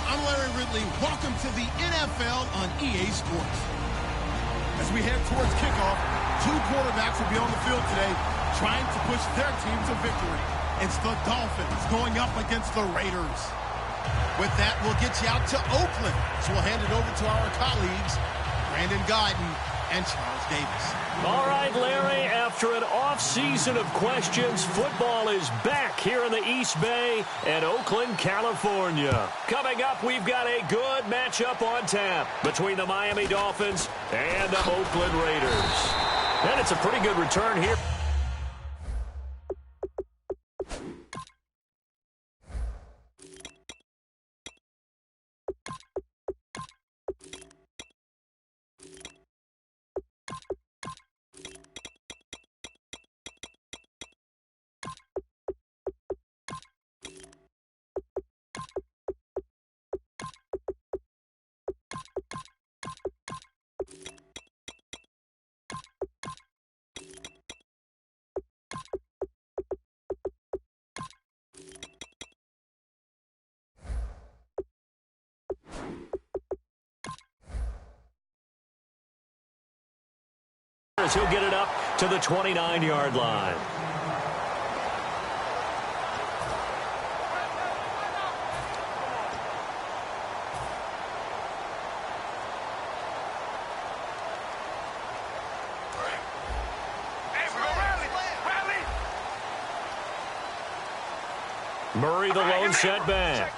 I'm Larry Ridley. Welcome to the NFL on EA Sports. As we head towards kickoff, two quarterbacks will be on the field today trying to push their team to victory. It's the Dolphins going up against the Raiders. With that, we'll get you out to Oakland. So we'll hand it over to our colleagues, Brandon Guyton and Charles Davis. All right, Larry, after an off-season of questions, football is back here in the East Bay and Oakland, California. Coming up, we've got a good matchup on tap between the Miami Dolphins and the Oakland Raiders. And it's a pretty good return here. He'll get it up to the 29-yard line. Murray, the lone setback.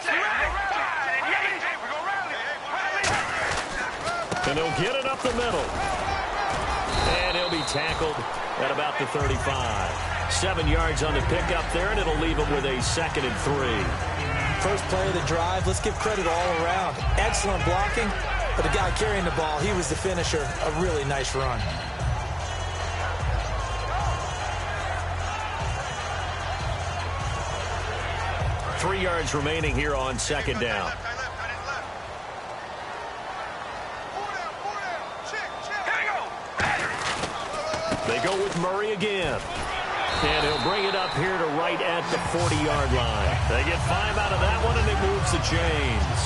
And he'll get it up the middle. And he'll be tackled at about the 35. 7 yards on the pickup there, and it'll leave him with a 2nd and 3. First play of the drive, let's give credit all around. Excellent blocking, but the guy carrying the ball, he was the finisher. A really nice run. Three yards remaining here on 2nd down. They go with Murray again. And he'll bring it up here to right at the 40-yard line. They get 5 out of that one, and it moves the chains.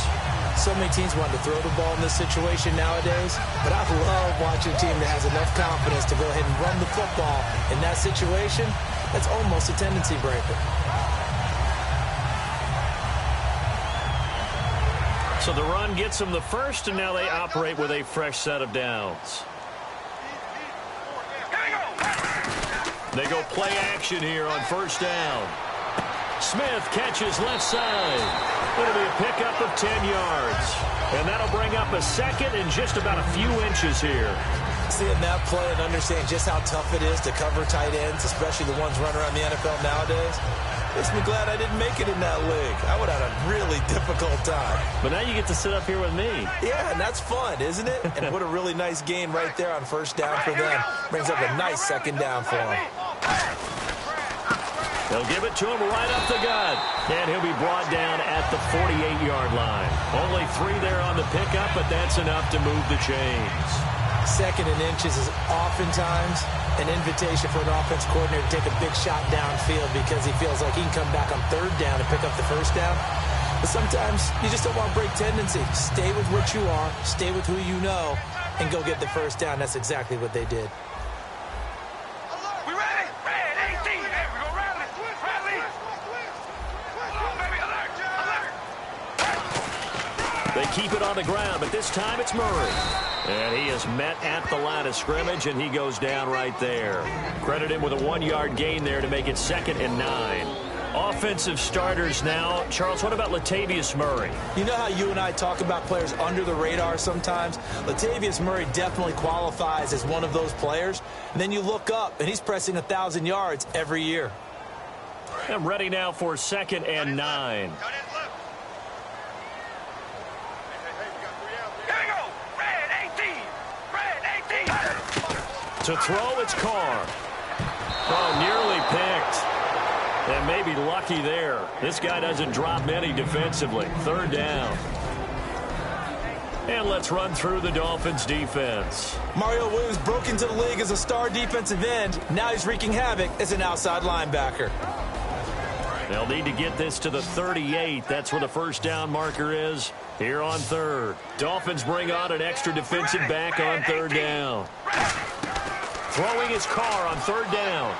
So many teams want to throw the ball in this situation nowadays, but I love watching a team that has enough confidence to go ahead and run the football. In that situation, that's almost a tendency breaker. So the run gets them the first, and now they operate with a fresh set of downs. They go play action here on 1st down. Smith catches left side. It'll be a pickup of 10 yards. And that'll bring up a 2nd and just about a few inches here. Seeing that play and understanding just how tough it is to cover tight ends, especially the ones running around the NFL nowadays, makes me glad I didn't make it in that league. I would have had a really difficult time. But now you get to sit up here with me. Yeah, and that's fun, isn't it? And what a really nice game right there on 1st down for them. Brings up a nice 2nd down for them. They'll give it to him right up the gut. And he'll be brought down at the 48-yard line. Only 3 there on the pickup, but that's enough to move the chains. 2nd and inches is oftentimes an invitation for an offense coordinator to take a big shot downfield because he feels like he can come back on 3rd down and pick up the 1st down. But sometimes you just don't want to break tendency. Stay with what you are, stay with who you know, and go get the 1st down. That's exactly what they did. They keep it on the ground, but this time it's Murray. And he is met at the line of scrimmage, and he goes down right there. Credit him with a 1-yard gain there to make it 2nd and 9. Offensive starters now. Charles, what about Latavius Murray? You know how you and I talk about players under the radar sometimes? Latavius Murray definitely qualifies as one of those players. And then you look up, and he's pressing 1,000 yards every year. I'm ready now for 2nd and 9. To throw, it's Carr. Oh, nearly picked. And maybe lucky there. This guy doesn't drop many defensively. 3rd down. And let's run through the Dolphins' defense. Mario Williams broke into the league as a star defensive end. Now he's wreaking havoc as an outside linebacker. They'll need to get this to the 38. That's where the first down marker is here on third. Dolphins bring on an extra defensive back on third down. Throwing his car on third down.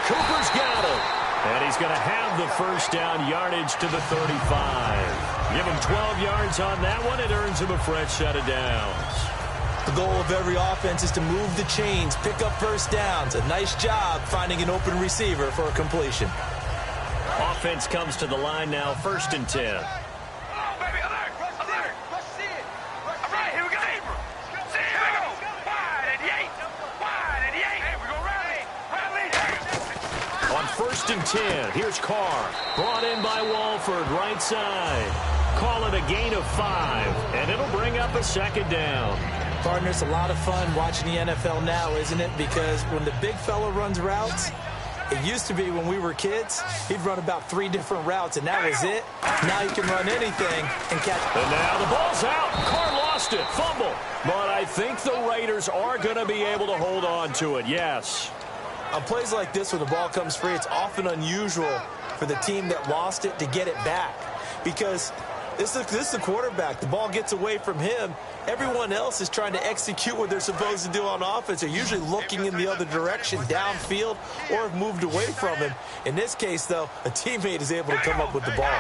Cooper's got it. And he's going to have the first down, yardage to the 35. Give him 12 yards on that one. It earns him a fresh set of downs. The goal of every offense is to move the chains, pick up first downs. A nice job finding an open receiver for a completion. Offense comes to the line now, 1st and 10. On 1st and 10, here's Carr. Brought in by Walford, right side. Call it a gain of 5, and it'll bring up a second down. Partner, it's a lot of fun watching the NFL now, isn't it? Because when the big fella runs routes, it used to be when we were kids, he'd run about 3 different routes, and that was it. Now he can run anything and catch. And now the ball's out. Carr lost it. Fumble. But I think the Raiders are going to be able to hold on to it, yes. On plays like this, when the ball comes free, it's often unusual for the team that lost it to get it back. Because this is the quarterback. The ball gets away from him. Everyone else is trying to execute what they're supposed to do on offense. They're usually looking in the other direction, downfield, or have moved away from him. In this case, though, a teammate is able to come up with the ball.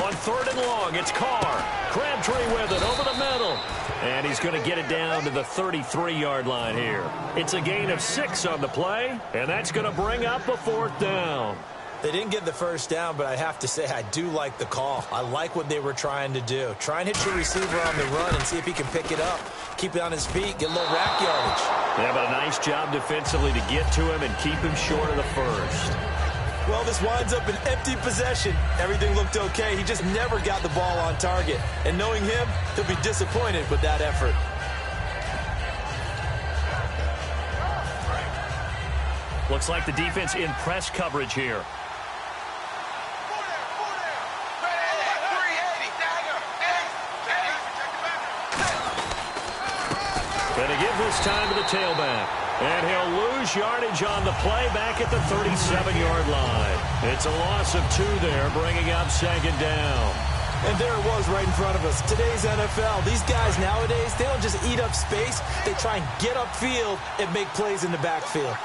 On 3rd and long, it's Carr. Crabtree with it over the middle. And he's going to get it down to the 33-yard line here. It's a gain of 6 on the play, and that's going to bring up a 4th down. They didn't get the first down, but I have to say I do like the call. I like what they were trying to do. Try and hit your receiver on the run and see if he can pick it up. Keep it on his feet, get a little rack yardage. Yeah, but a nice job defensively to get to him and keep him short of the first. Well, this winds up an empty possession. Everything looked okay. He just never got the ball on target. And knowing him, he'll be disappointed with that effort. Looks like the defense in press coverage here. Going to give this time to the tailback. And he'll lose yardage on the play back at the 37-yard line. It's a loss of 2 there, bringing up 2nd down. And there it was right in front of us. Today's NFL, these guys nowadays, they don't just eat up space. They try and get upfield and make plays in the backfield.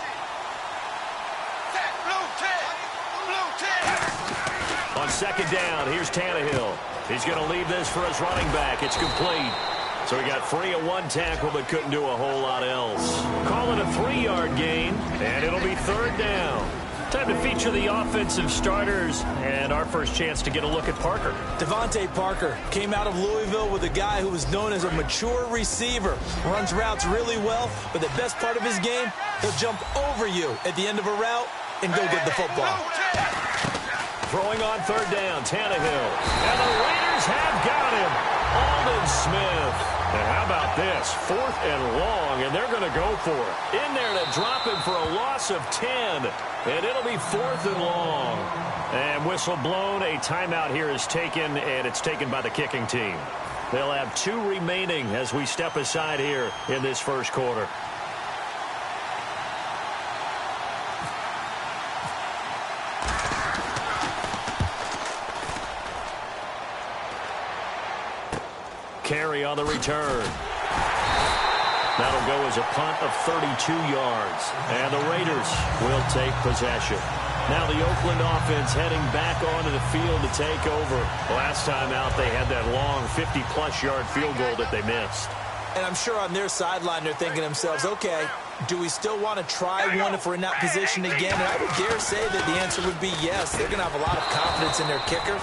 On 2nd down, here's Tannehill. He's going to leave this for his running back. It's complete. So he got free of 1 tackle, but couldn't do a whole lot else. Call it a 3-yard gain, and it'll be 3rd down. Time to feature the offensive starters, and our first chance to get a look at Parker. Devontae Parker came out of Louisville with a guy who was known as a mature receiver. Runs routes really well, but the best part of his game, he'll jump over you at the end of a route and go get the football. Throwing on 3rd down, Tannehill. And the Raiders have got him. Aldon Smith. And how about this? 4th and long, and they're going to go for it. In there to drop him for a loss of 10. And it'll be 4th and long. And whistle blown. A timeout here is taken, and it's taken by the kicking team. They'll have 2 remaining as we step aside here in this first quarter. Carry on the return. That'll go as a punt of 32 yards. And the Raiders will take possession. Now the Oakland offense heading back onto the field to take over. Last time out, they had that long 50-plus yard field goal that they missed. And I'm sure on their sideline, they're thinking to themselves, okay, do we still want to try one if we're in that position again? And I would dare say that the answer would be yes. They're going to have a lot of confidence in their kicker.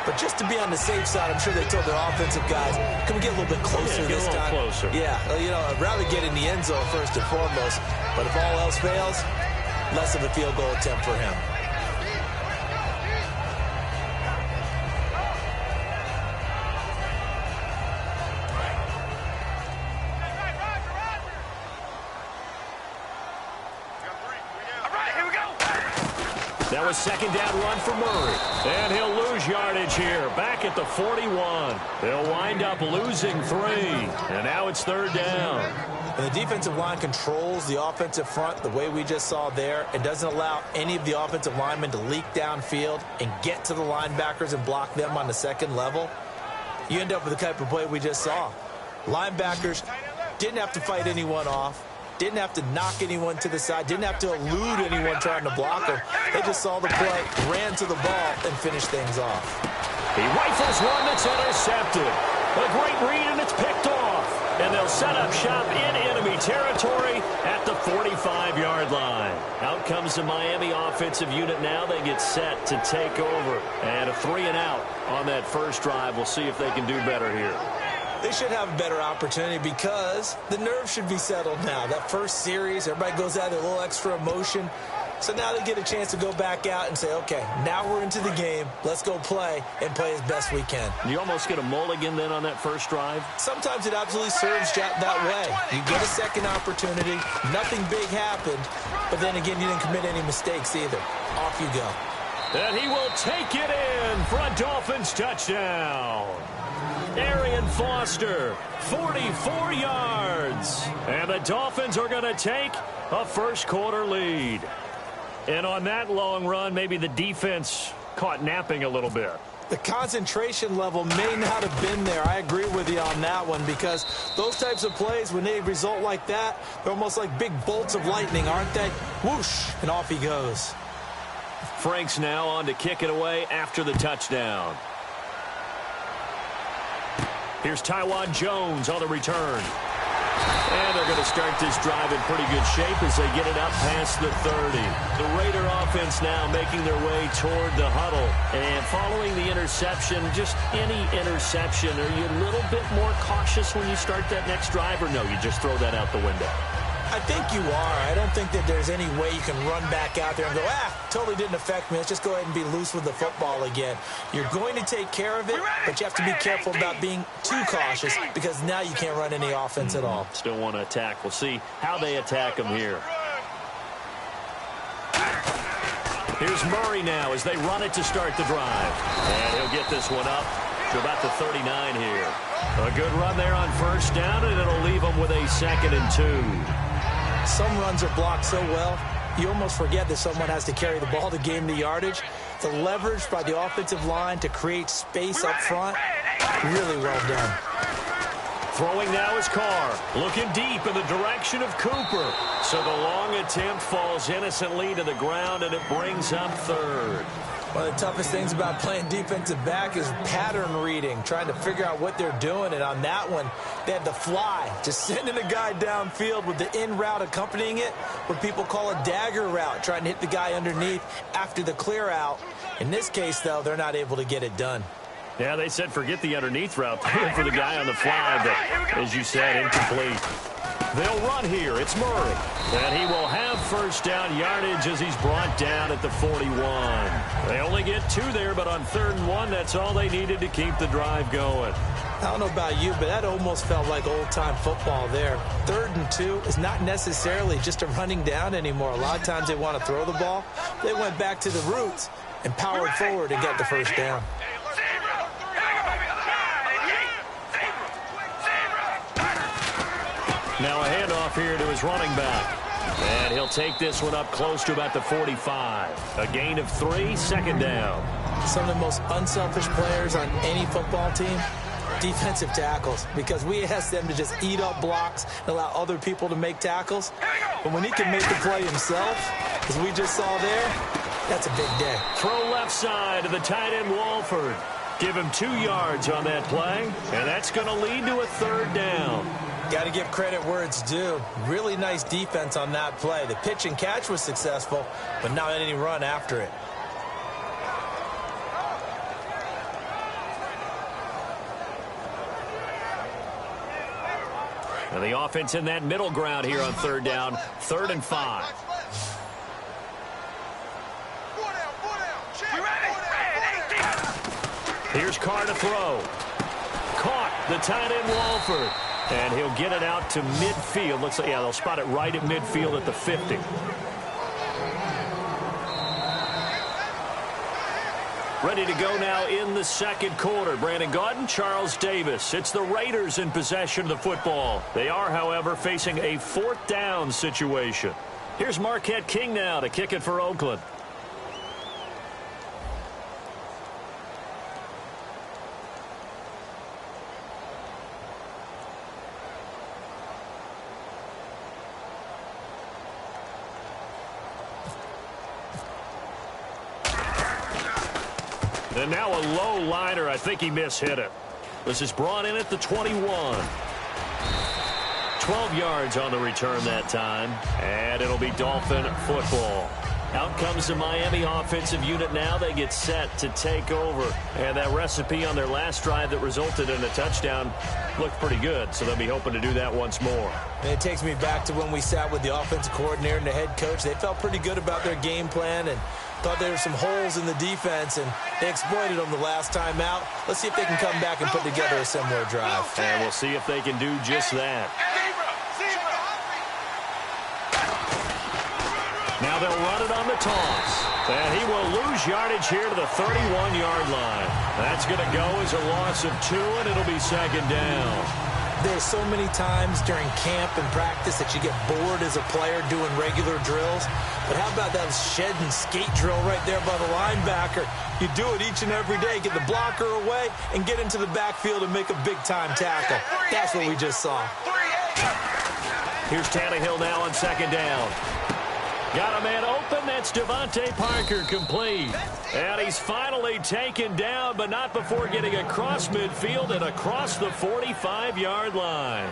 But just to be on the safe side, I'm sure they told their offensive guys, can we get a little bit closer this time? Closer. Yeah, you know, I'd rather get in the end zone first and foremost. But if all else fails, less of a field goal attempt for him. That was 2nd down run for Murray. And he'll lose yardage yardage here, back at the 41. They'll wind up losing 3, and now it's 3rd down. And the defensive line controls the offensive front the way we just saw there. It doesn't allow any of the offensive linemen to leak downfield and get to the linebackers and block them on the second level. You end up with the type of play we just saw. Linebackers didn't have to fight anyone off, didn't have to knock anyone to the side, didn't have to elude anyone trying to block them. They just saw the play, ran to the ball, and finished things off. He rifles one that's intercepted. A great read, and it's picked off. And they'll set up shop in enemy territory at the 45-yard line. Out comes the Miami offensive unit now. They get set to take over. And a 3-and-out on that first drive. We'll see if they can do better here. They should have a better opportunity because the nerves should be settled now. That first series, everybody goes out with a little extra emotion. So now they get a chance to go back out and say, okay, now we're into the game. Let's go play and play as best we can. You almost get a mulligan then on that first drive? Sometimes it absolutely serves that way. You get a second opportunity. Nothing big happened. But then again, you didn't commit any mistakes either. Off you go. And he will take it in for a Dolphins touchdown. Arian Foster, 44 yards. And the Dolphins are going to take a first-quarter lead. And on that long run, maybe the defense caught napping a little bit. The concentration level may not have been there. I agree with you on that one because those types of plays, when they result like that, they're almost like big bolts of lightning, aren't they? Whoosh, and off he goes. Franks now on to kick it away after the touchdown. Here's Taiwan Jones on the return. And they're going to start this drive in pretty good shape as they get it up past the 30. The Raider offense now making their way toward the huddle. And following the interception, just any interception, are you a little bit more cautious when you start that next drive, or no, you just throw that out the window? I think you are. I don't think that there's any way you can run back out there and go, totally didn't affect me. Let's just go ahead and be loose with the football again. You're going to take care of it, but you have to be careful about being too cautious because now you can't run any offense at all. Still want to attack. We'll see how they attack them here. Here's Murray now as they run it to start the drive. And he'll get this one up to about the 39 here. A good run there on first down, and it'll leave them with a 2nd and 2. Some runs are blocked so well, you almost forget that someone has to carry the ball to gain the yardage. The leverage by the offensive line to create space up front, really well done. Throwing now is Carr, looking deep in the direction of Cooper. So the long attempt falls innocently to the ground, and it brings up 3rd. One of the toughest things about playing defensive back is pattern reading, trying to figure out what they're doing. And on that one, they had the fly, just sending a guy downfield with the in route accompanying it, what people call a dagger route, trying to hit the guy underneath after the clear out. In this case, though, they're not able to get it done. Yeah, they said forget the underneath route for the guy on the fly, but as you said, incomplete. They'll run here. It's Murray. And he will have first down yardage as he's brought down at the 41. They only get 2 there, but on 3rd and 1, that's all they needed to keep the drive going. I don't know about you, but that almost felt like old-time football there. 3rd and 2 is not necessarily just a running down anymore. A lot of times they want to throw the ball. They went back to the roots and powered forward and got the first down. Now a handoff here to his running back. And he'll take this one up close to about the 45. A gain of 3, 2nd down. Some of the most unselfish players on any football team, defensive tackles, because we ask them to just eat up blocks and allow other people to make tackles. But when he can make the play himself, as we just saw there, that's a big day. Throw left side to the tight end Walford. Give him 2 yards on that play, and that's going to lead to a 3rd down. Got to give credit where it's due. Really nice defense on that play. The pitch and catch was successful, but not any run after it. And the offense in that middle ground here on 3rd down, 3rd and 5. Here's Carr to throw. Caught the tight end Walford. And he'll get it out to midfield. Looks like, yeah, they'll spot it right at midfield at the 50. Ready to go now in the second quarter. Brandon Gaudin, Charles Davis. It's the Raiders in possession of the football. They are, however, facing a fourth down situation. Here's Marquette King now to kick it for Oakland. And now a low liner. I think he mishit it. This is brought in at the 21. 12 yards on the return that time. And it'll be Dolphin football. Out comes the Miami offensive unit now. They get set to take over. And that recipe on their last drive that resulted in a touchdown looked pretty good. So they'll be hoping to do that once more. And it takes me back to when we sat with the offensive coordinator and the head coach. They felt pretty good about their game plan and thought there were some holes in the defense, and they exploited them the last time out. Let's see if they can come back and put together a similar drive. And we'll see if they can do just that. Now they'll run it on the toss. And he will lose yardage here to the 31-yard line. That's going to go as a loss of 2, and it'll be second down. There's so many times during camp and practice that you get bored as a player doing regular drills. But how about that shed and skate drill right there by the linebacker? You do it each and every day. Get the blocker away and get into the backfield and make a big-time tackle. That's what we just saw. Here's Tannehill now on second down. Got a man open. That's Devontae Parker complete. And he's finally taken down, but not before getting across midfield and across the 45-yard line.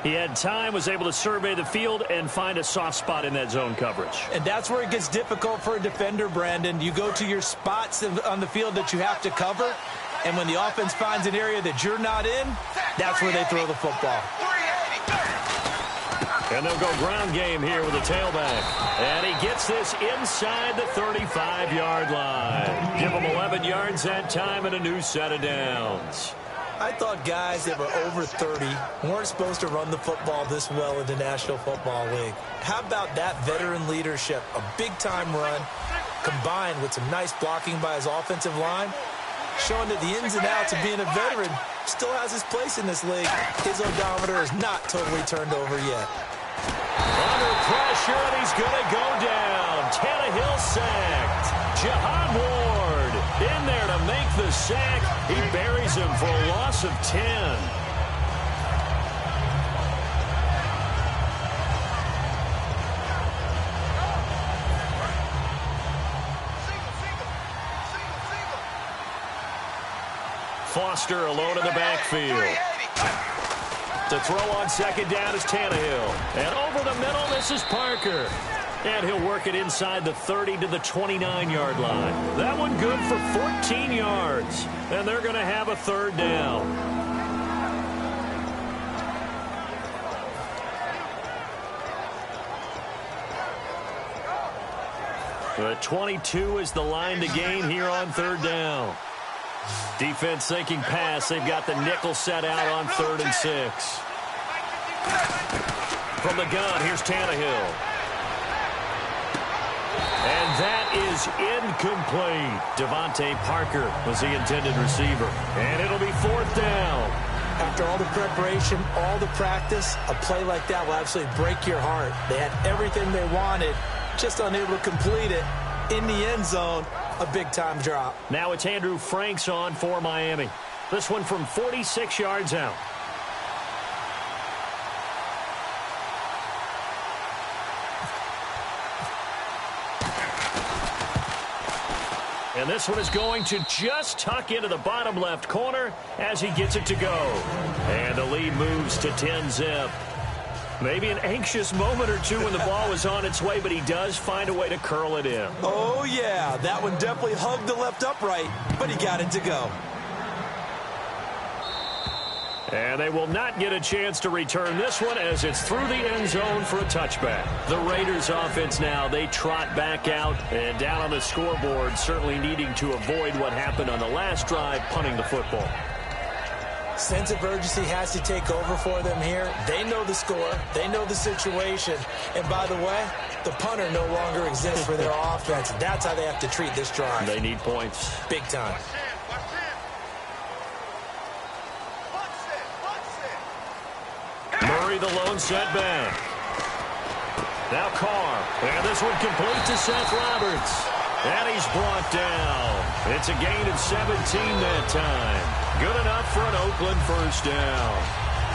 He had time, was able to survey the field and find a soft spot in that zone coverage. And that's where it gets difficult for a defender, Brandon. You go to your spots on the field that you have to cover, and when the offense finds an area that you're not in, that's where they throw the football. And they'll go ground game here with the tailback. And he gets this inside the 35-yard line. Give him 11 yards that time and a new set of downs. I thought guys that were over 30 weren't supposed to run the football this well in the National Football League. How about that veteran leadership? A big-time run combined with some nice blocking by his offensive line, showing that the ins and outs of being a veteran still has his place in this league. His odometer is not totally turned over yet. Under pressure, and he's going to go down. Tannehill sacked. Jihad Ward in there to make the sack. He buries him for a loss of 10. Foster alone in the backfield. To throw on second down is Tannehill. And over the middle, this is Parker. And he'll work it inside the 30 to the 29-yard line. That one good for 14 yards. And they're going to have a third down. The 22 is the line to gain here on third down. Defense thinking pass. They've got the nickel set out on 3rd and 6. From the gun, here's Tannehill. And that is incomplete. Devontae Parker was the intended receiver. And it'll be 4th down. After all the preparation, all the practice, a play like that will absolutely break your heart. They had everything they wanted, just unable to complete it. In the end zone, a big-time drop. Now it's Andrew Franks on for Miami. This one from 46 yards out. And this one is going to just tuck into the bottom left corner as he gets it to go. And the lead moves to 10-zip. Maybe an anxious moment or two when the ball was on its way, but he does find a way to curl it in. Oh, yeah. That one definitely hugged the left upright, but he got it to go. And they will not get a chance to return this one as it's through the end zone for a touchback. The Raiders offense now, they trot back out and down on the scoreboard, certainly needing to avoid what happened on the last drive, punting the football. Sense of urgency has to take over for them here. They know the score. They know the situation. And by the way, the punter no longer exists for their offense. That's how they have to treat this drive. They need points. Big time. Murray, the lone setback. Now Carr. And this one complete to Seth Roberts. And he's brought down. It's a gain of 17 that time. Good enough for an Oakland first down.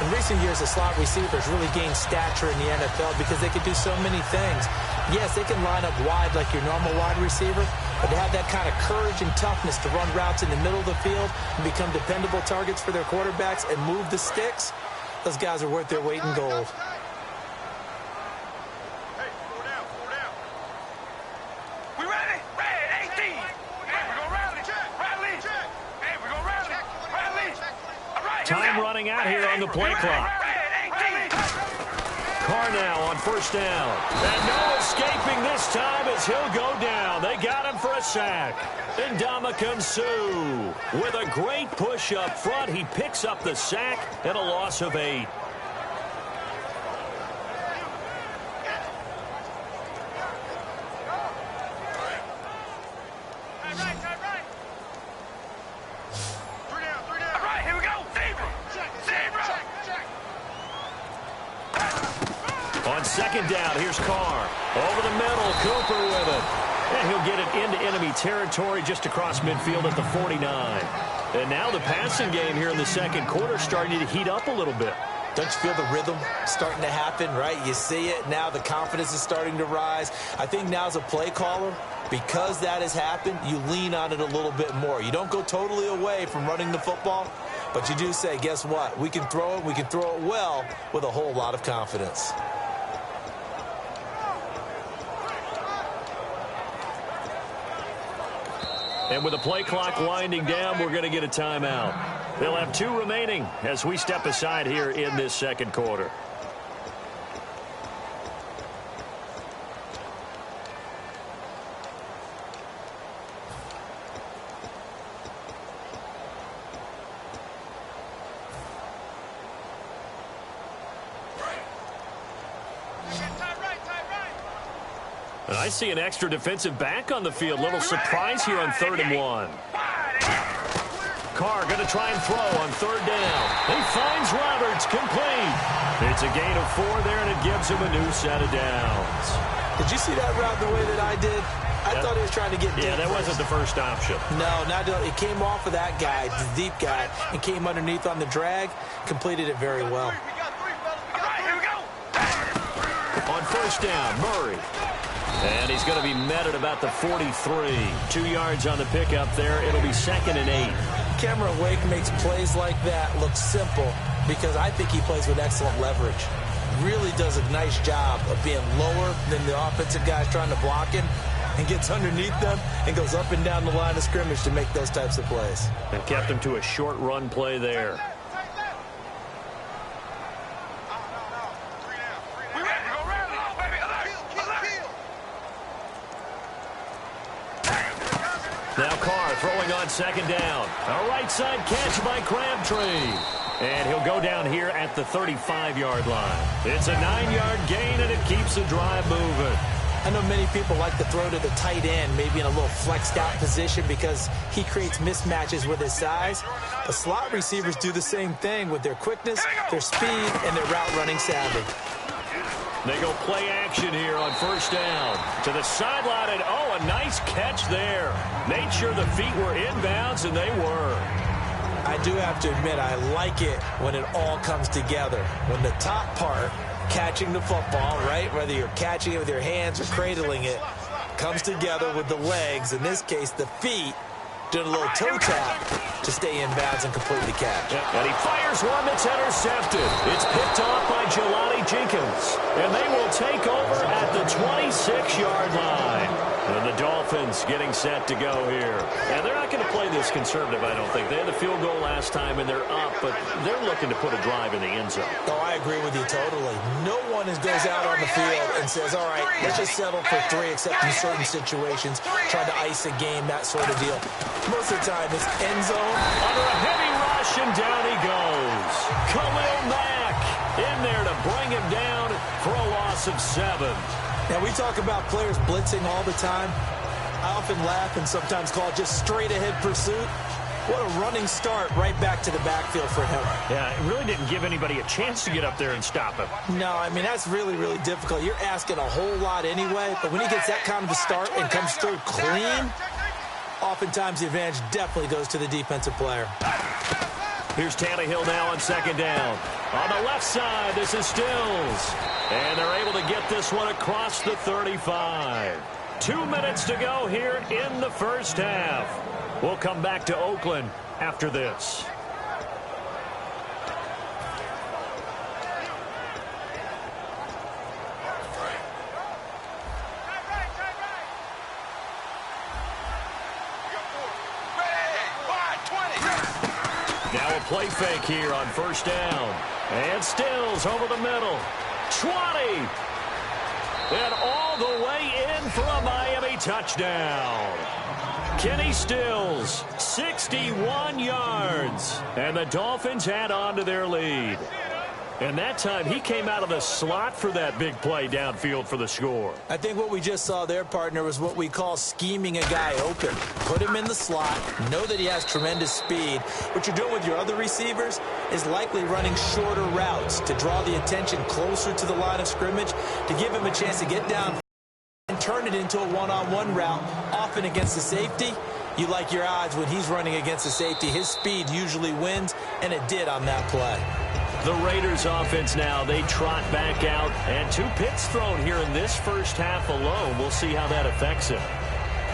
In recent years, the slot receivers really gained stature in the NFL because they could do so many things. Yes, they can line up wide like your normal wide receiver, but to have that kind of courage and toughness to run routes in the middle of the field and become dependable targets for their quarterbacks and move the sticks, those guys are worth their weight in gold. Time running out here on the play clock. Carr now on first down. And no escaping this time as he'll go down. They got him for a sack. And Ndamukong Suh with a great push up front. He picks up the sack and a loss of 8. Second down, here's Carr. Over the middle, Cooper with it. And he'll get it into enemy territory just across midfield at the 49. And now the passing game here in the second quarter starting to heat up a little bit. Don't you feel the rhythm starting to happen, right? You see it. Now the confidence is starting to rise. I think now as a play caller, because that has happened, you lean on it a little bit more. You don't go totally away from running the football, but you do say, guess what? We can throw it. We can throw it well with a whole lot of confidence. And with the play clock winding down, we're going to get a timeout. They'll have 2 remaining as we step aside here in this second quarter. And I see an extra defensive back on the field. Little surprise here on 3rd and 1. Carr going to try and throw on 3rd down. He finds Roberts, complete. It's a gain of 4 there, and it gives him a new set of downs. Did you see that route the way that I did? I thought he was trying to get deep. Yeah, that wasn't the first option. No, not it came off of that guy, the deep guy, and came underneath on the drag. Completed it very well. On first down, Murray. And he's going to be met at about the 43. 2 yards on the pickup there. It'll be 2nd and 8. Cameron Wake makes plays like that look simple because I think he plays with excellent leverage. Really does a nice job of being lower than the offensive guys trying to block him and gets underneath them and goes up and down the line of scrimmage to make those types of plays. And kept him to a short run play there. Now Carr throwing on 2nd down. A right side catch by Crabtree. And he'll go down here at the 35-yard line. It's a 9-yard gain, and it keeps the drive moving. I know many people like to throw to the tight end, maybe in a little flexed out position because he creates mismatches with his size. But slot receivers do the same thing with their quickness, their speed, and their route running savvy. They go play action here on first down. To the sideline, and oh, a nice catch there. Made sure the feet were inbounds, and they were. I do have to admit, I like it when it all comes together. When the top part, catching the football, right, whether you're catching it with your hands or cradling it, comes together with the legs, in this case, the feet, doing a little toe tap to stay in bounds and complete the catch. And he fires one that's intercepted. It's picked off by Jelani Jenkins. And they will take over at the 26-yard line. And the Dolphins getting set to go here. And they're not going to play this conservative, I don't think. They had the field goal last time, and they're up, but they're looking to put a drive in the end zone. Oh, I agree with you totally. No one goes out on the field and says, all right, let's just settle for 3, except in certain situations, trying to ice a game, that sort of deal. Most of the time, it's end zone. Under a heavy rush, and down he goes. Khalil Mack in there to bring him down for a loss of 7. Now, we talk about players blitzing all the time. I often laugh and sometimes call it just straight-ahead pursuit. What a running start right back to the backfield for him. Yeah, it really didn't give anybody a chance to get up there and stop him. No, I mean, that's really, really difficult. You're asking a whole lot anyway, but when he gets that kind of a start and comes through clean, oftentimes the advantage definitely goes to the defensive player. Here's Tannehill now on 2nd down. On the left side, this is Stills. And they're able to get this one across the 35. 2 minutes to go here in the first half. We'll come back to Oakland after this. Now a play fake here on 1st down. And Stills over the middle. 20. And all the way in for a Miami touchdown. Kenny Stills, 61 yards. And the Dolphins add on to their lead. And that time he came out of the slot for that big play downfield for the score. I think what we just saw there, partner, was what we call scheming a guy open. Put him in the slot, know that he has tremendous speed. What you're doing with your other receivers is likely running shorter routes to draw the attention closer to the line of scrimmage, to give him a chance to get down and turn it into a one-on-one route, often against the safety. You like your odds when he's running against the safety. His speed usually wins, and it did on that play. The Raiders offense now, they trot back out, and 2 picks thrown here in this first half alone. We'll see how that affects him.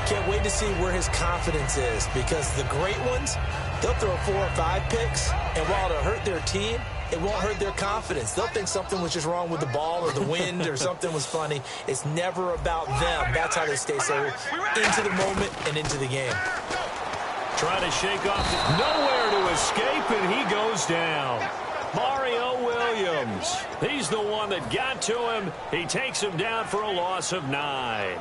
Can't wait to see where his confidence is, because the great ones, they'll throw 4 or 5 picks, and while it'll hurt their team, it won't hurt their confidence. They'll think something was just wrong with the ball or the wind or something was funny. It's never about them. That's how they stay so into the moment and into the game. Trying to shake off, nowhere to escape, and he goes down. Mario Williams, he's the one that got to him. He takes him down for a loss of 9.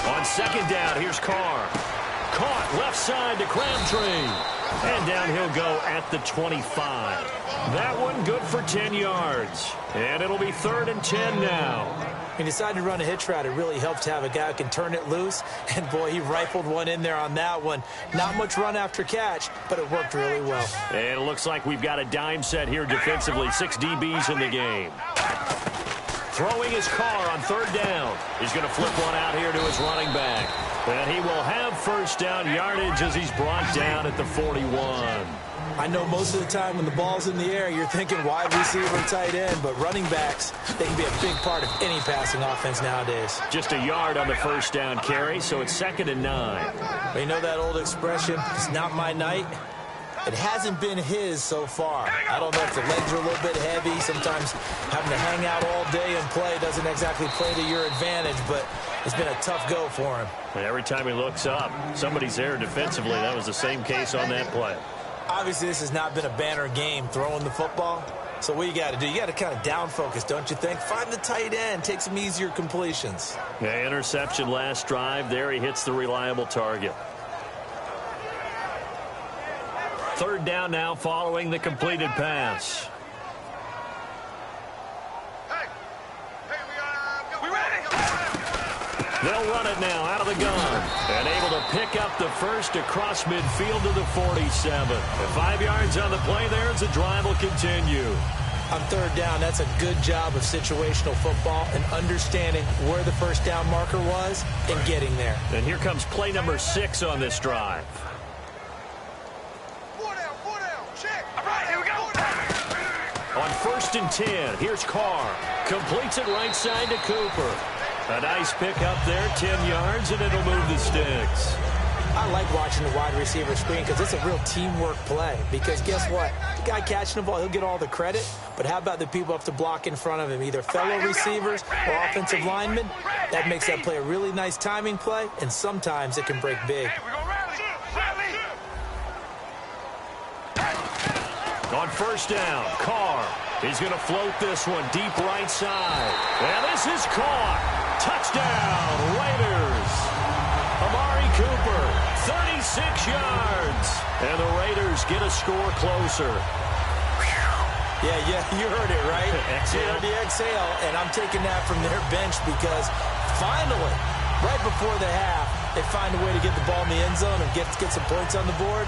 On 2nd down, here's Carr. Caught left side to Crabtree. And down he'll go at the 25. That one good for 10 yards. And it'll be 3rd and 10 now. He decided to run a hitch route. It really helps to have a guy who can turn it loose. And, boy, he rifled one in there on that one. Not much run after catch, but it worked really well. And it looks like we've got a dime set here defensively. 6 DBs in the game. Throwing his Carr on 3rd down. He's going to flip one out here to his running back. And he will have 1st down yardage as he's brought down at the 41. I know most of the time when the ball's in the air, you're thinking wide receiver, tight end, but running backs, they can be a big part of any passing offense nowadays. Just a yard on the 1st down carry, so it's 2nd and 9. But you know that old expression, it's not my night? It hasn't been his so far. I don't know if the legs are a little bit heavy. Sometimes having to hang out all day and play doesn't exactly play to your advantage, but it's been a tough go for him. And every time he looks up, somebody's there defensively. That was the same case on that play. Obviously, this has not been a banner game throwing the football. So what you got to do, you got to kind of down focus, don't you think? Find the tight end, take some easier completions. Yeah, interception last drive. There he hits the reliable target. 3rd down now following the completed pass. They'll run it now out of the gun. And able to pick up the first across midfield to the 47. 5 yards on the play there as the drive will continue. On 3rd down, that's a good job of situational football and understanding where the 1st down marker was and getting there. And here comes play number 6 on this drive. On 1st and 10, here's Carr. Completes it right side to Cooper. A nice pick up there, 10 yards, and it'll move the sticks. I like watching the wide receiver screen because it's a real teamwork play. Because guess what? The guy catching the ball, he'll get all the credit. But how about the people up to block in front of him, either fellow receivers or offensive linemen? That makes that play a really nice timing play, and sometimes it can break big. On first down, Carr. He's going to float this one deep right side. And this is caught. Touchdown, Raiders. Amari Cooper, 36 yards. And the Raiders get a score closer. Yeah, you heard it, right? Exhale. You heard the exhale, and I'm taking that from their bench because finally, right before the half, they find a way to get the ball in the end zone and get some points on the board.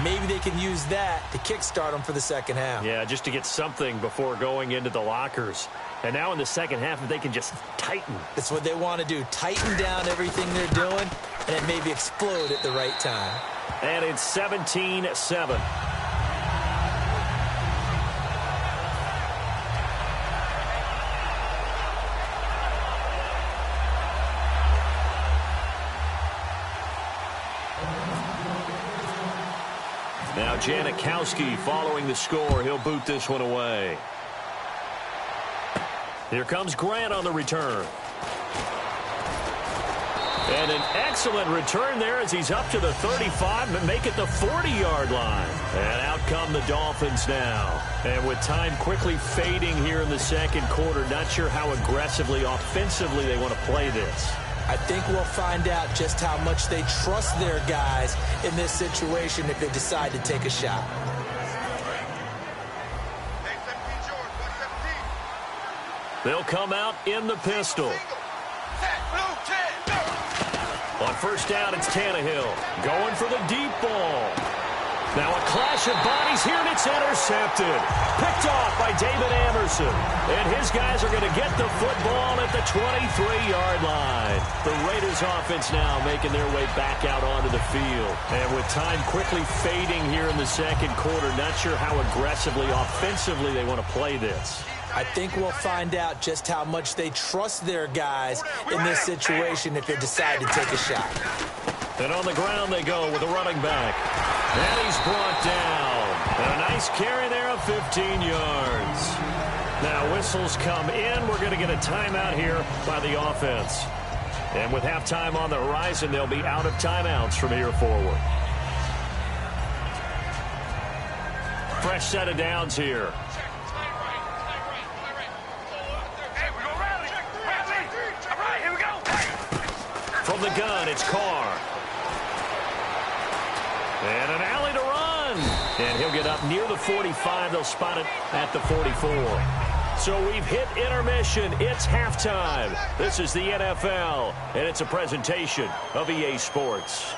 Maybe they can use that to kickstart them for the second half. Yeah, just to get something before going into the lockers. And now in the second half, if they can just tighten. That's what they want to do. Tighten down everything they're doing, and then maybe explode at the right time. And it's 17-7. Now Janikowski following the score. He'll boot this one away. Here comes Grant on the return. And an excellent return there as he's up to the 35 and make it the 40-yard line. And out come the Dolphins now. And with time quickly fading here in the second quarter, not sure how aggressively, offensively they want to play this. I think we'll find out just how much they trust their guys in this situation if they decide to take a shot. They'll come out in the pistol. On first down, it's Tannehill going for the deep ball. Now a clash of bodies here, and it's intercepted. Picked off by David Anderson. And his guys are going to get the football at the 23-yard line. The Raiders offense now making their way back out onto the field. And with time quickly fading here in the second quarter, not sure how aggressively, offensively they want to play this. I think we'll find out just how much they trust their guys in this situation if they decide to take a shot. And on the ground they go with a running back. And he's brought down. And a nice carry there of 15 yards. Now whistles come in. We're going to get a timeout here by the offense. And with halftime on the horizon, they'll be out of timeouts from here forward. Fresh set of downs here. From the gun, it's Carr. And an alley to run. And he'll get up near the 45. They'll spot it at the 44. So we've hit intermission. It's halftime. This is the NFL, and it's a presentation of EA Sports.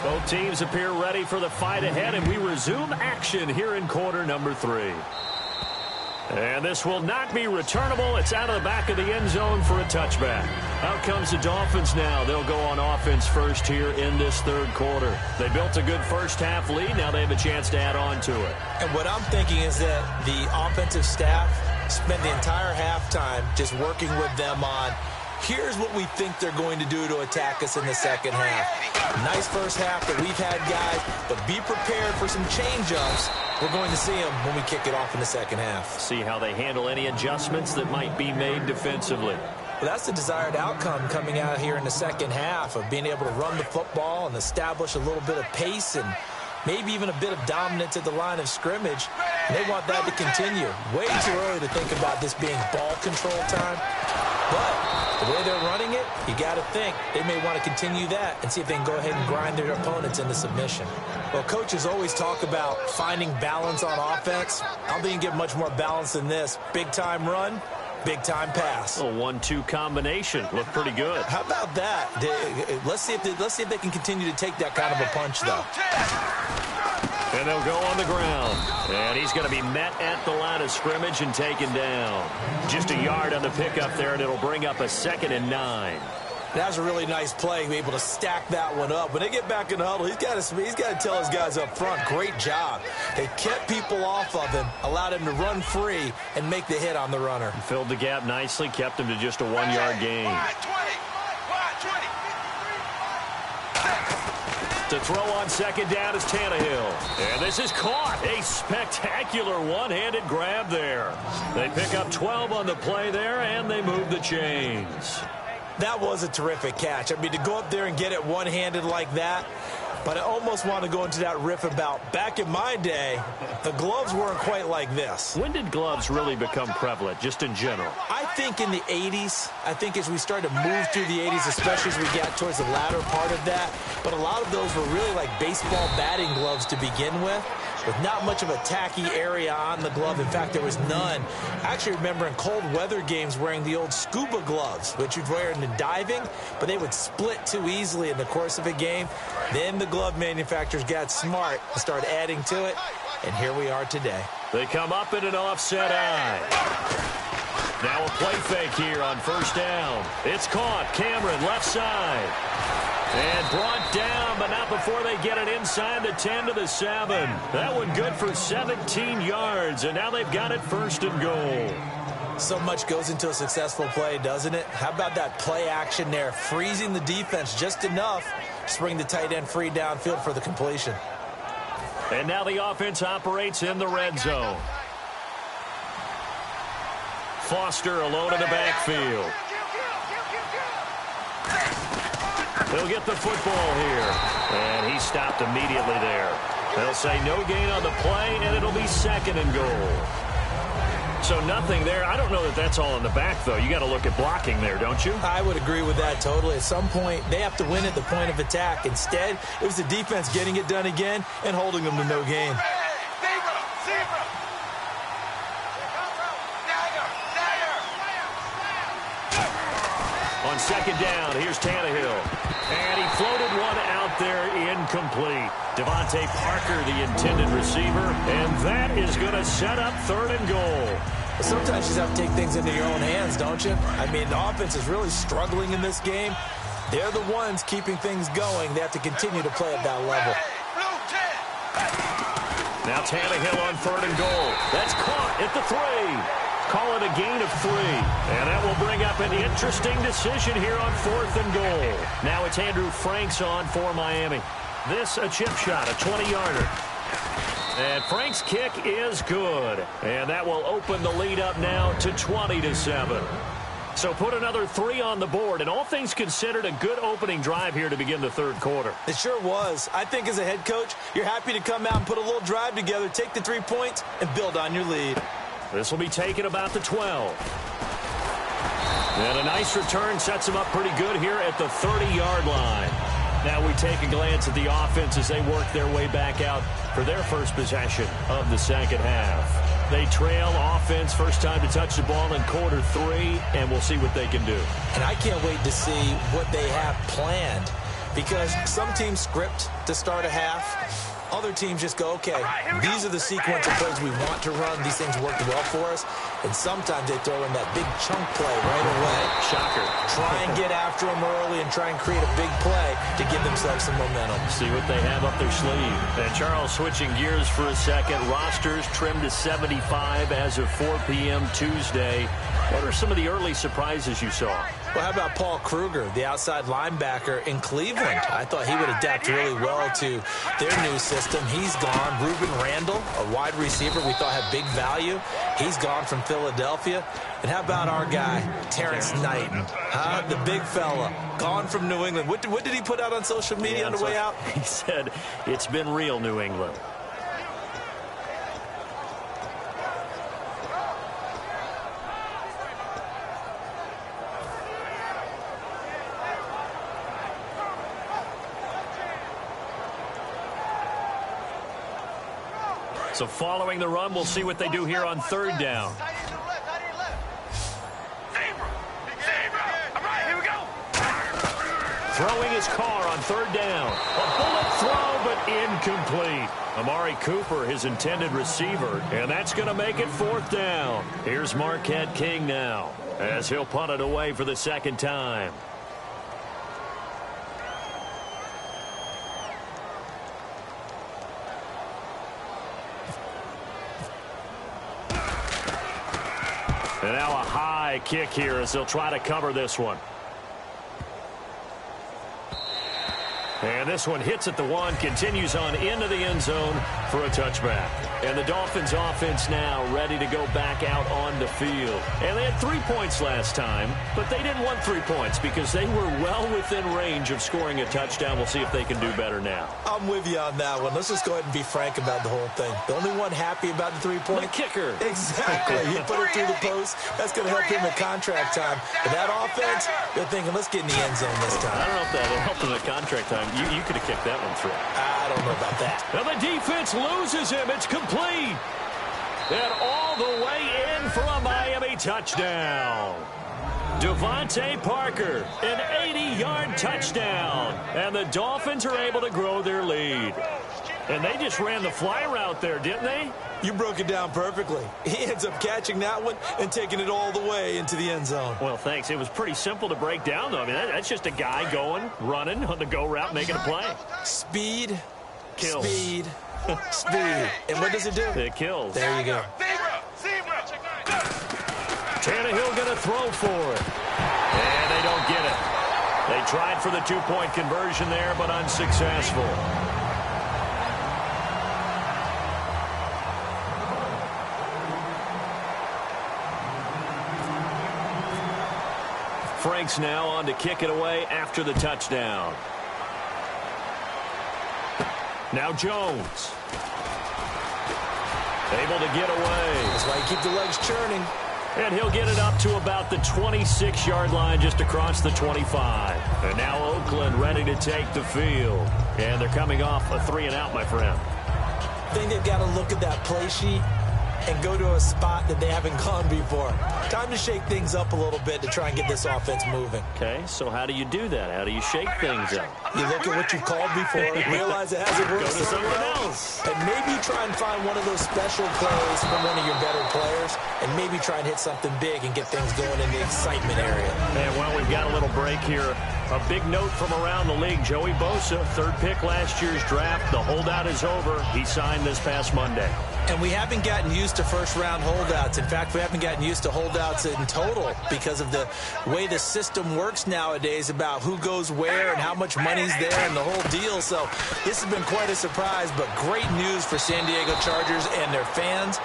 Both teams appear ready for the fight ahead, and we resume action here in quarter number 3. And this will not be returnable. It's out of the back of the end zone for a touchback. Out comes the Dolphins now. They'll go on offense first here in this third quarter. They built a good first half lead. Now they have a chance to add on to it. And what I'm thinking is that the offensive staff spent the entire halftime just working with them on here's what we think they're going to do to attack us in the second half. Nice first half that we've had, guys, but be prepared for some change-ups. We're going to see them when we kick it off in the second half. See how they handle any adjustments that might be made defensively. Well, that's the desired outcome coming out here in the second half of being able to run the football and establish a little bit of pace and maybe even a bit of dominance at the line of scrimmage. And they want that to continue. Way too early to think about this being ball control time. But the way they're running it, you got to think they may want to continue that and see if they can go ahead and grind their opponents into submission. Well, coaches always talk about finding balance on offense. I don't think you can get much more balance than this. Big-time run, big-time pass. A 1-2 combination. Looked pretty good. How about that? Let's see if they can continue to take that kind of a punch, though. And they'll go on the ground. And he's going to be met at the line of scrimmage and taken down. Just a yard on the pickup there, and it'll bring up a 2nd and 9. That was a really nice play, be able to stack that one up. When they get back in the huddle, he's got to tell his guys up front, great job. They kept people off of him, allowed him to run free, and make the hit on the runner. Filled the gap nicely, kept him to just a 1-yard gain. To throw on second down is Tannehill. And this is caught. A spectacular one-handed grab there. They pick up 12 on the play there, and they move the chains. That was a terrific catch. I mean, to go up there and get it one-handed like that, but I almost want to go into that riff about back in my day, the gloves weren't quite like this. When did gloves really become prevalent, just in general? I think in the 80s. I think as we started to move through the 80s, especially as we got towards the latter part of that. But a lot of those were really like baseball batting gloves to begin with not much of a tacky area on the glove. In fact, there was none. I actually remember in cold weather games wearing the old scuba gloves, which you'd wear in the diving, but they would split too easily in the course of a game. Then the glove manufacturers got smart and started adding to it, and here we are today. They come up in an offset eye. Now a play fake here on first down. It's caught. Cameron, left side. And brought down, but not before they get it inside the 10 to the 7. That one good for 17 yards, and now they've got it first and goal. So much goes into a successful play, doesn't it? How about that play action there, freezing the defense just enough to bring the tight end free downfield for the completion. And now the offense operates in the red zone. Foster alone in the backfield. He'll get the football here. And he stopped immediately there. They'll say no gain on the play, and it'll be second and goal. So nothing there. I don't know that that's all in the back, though. You got to look at blocking there, don't you? I would agree with that totally. At some point, they have to win at the point of attack. Instead, it was the defense getting it done again and holding them to no gain. On second down, here's Tannehill. And he floated one out there incomplete. Devontae Parker, the intended receiver, and that is going to set up third and goal. But sometimes you just have to take things into your own hands, don't you? I mean, the offense is really struggling in this game. They're the ones keeping things going. They have to continue to play at that level. Now Tannehill on third and goal. That's caught at the 3. Call it a gain of 3. And that will bring up an interesting decision here on fourth and goal. Now it's Andrew Franks on for Miami. This a chip shot, a 20-yarder. And Frank's kick is good. And that will open the lead up now to 20-7. So put another 3 on the board. And all things considered, a good opening drive here to begin the third quarter. It sure was. I think as a head coach, you're happy to come out and put a little drive together, take the 3 points, and build on your lead. This will be taken about the 12. And a nice return sets them up pretty good here at the 30-yard line. Now we take a glance at the offense as they work their way back out for their first possession of the second half. They trail offense, first time to touch the ball in quarter 3, and we'll see what they can do. And I can't wait to see what they have planned, because some teams script to start a half. Other teams just go, okay, these are the sequence of plays we want to run. These things worked well for us. And sometimes they throw in that big chunk play right away. Shocker. Try and get after them early and try and create a big play to give themselves some momentum. See what they have up their sleeve. And Charles, switching gears for a second. Rosters trimmed to 75 as of 4 p.m. Tuesday. What are some of the early surprises you saw? Well, how about Paul Kruger, the outside linebacker in Cleveland? I thought he would adapt really well to their new system. He's gone. Ruben Randall, a wide receiver we thought had big value. He's gone from Philadelphia. And how about our guy, Terrence Knighton? The big fella, gone from New England. What did he put out on social media on the way out? He said, it's been real, New England. So following the run, we'll see what they do here on third down. Throwing his car on third down. A bullet throw, but incomplete. Amari Cooper, his intended receiver, and that's going to make it fourth down. Here's Marquette King now, as he'll punt it away for the second time. And now a high kick here as they'll try to cover this one. And this one hits at the one, continues on into the end zone for a touchback. And the Dolphins offense now ready to go back out on the field. And they had 3 points last time, but they didn't want 3 points because they were well within range of scoring a touchdown. We'll see if they can do better now. I'm with you on that one. Let's just go ahead and be frank about the whole thing. The only one happy about the 3-point? The kicker. Exactly. He put it through the post. That's going to help him at contract time. But that offense, they're thinking, let's get in the end zone this time. I don't know if that helped him at contract time. You could have kicked that one through. I don't know about that. Now the defense loses him. It's complete. And all the way in for a Miami touchdown. Devontae Parker, an 80-yard touchdown. And the Dolphins are able to grow their lead. And they just ran the fly route there, didn't they? You broke it down perfectly. He ends up catching that one and taking it all the way into the end zone. Well, thanks. It was pretty simple to break down, though. I mean, that's just a guy going, running on the go route, making a play. Speed, kills. Speed, speed. And what does it do? It kills. There you go. Tannehill going to throw for it. And they don't get it. They tried for the 2-point conversion there, but unsuccessful. Franks now on to kick it away after the touchdown. Now Jones. Able to get away. That's why you keep the legs churning. And he'll get it up to about the 26-yard line just across the 25. And now Oakland ready to take the field. And they're coming off a 3-and-out, my friend. I think they've got to look at that play sheet and go to a spot that they haven't gone before. Time to shake things up a little bit to try and get this offense moving. Okay, so how do you do that? How do you shake things up? You look at what you've called before, realize it hasn't worked Go to somewhere something else, and maybe try and find one of those special plays from one of your better players, and maybe try and hit something big and get things going in the excitement area. And, well, we've got a little break here. A big note from around the league. Joey Bosa, 3rd pick last year's draft. The holdout is over. He signed this past Monday. And we haven't gotten used to first-round holdouts. In fact, we haven't gotten used to holdouts in total because of the way the system works nowadays about who goes where and how much money's there and the whole deal. So this has been quite a surprise, but great news for San Diego Chargers and their fans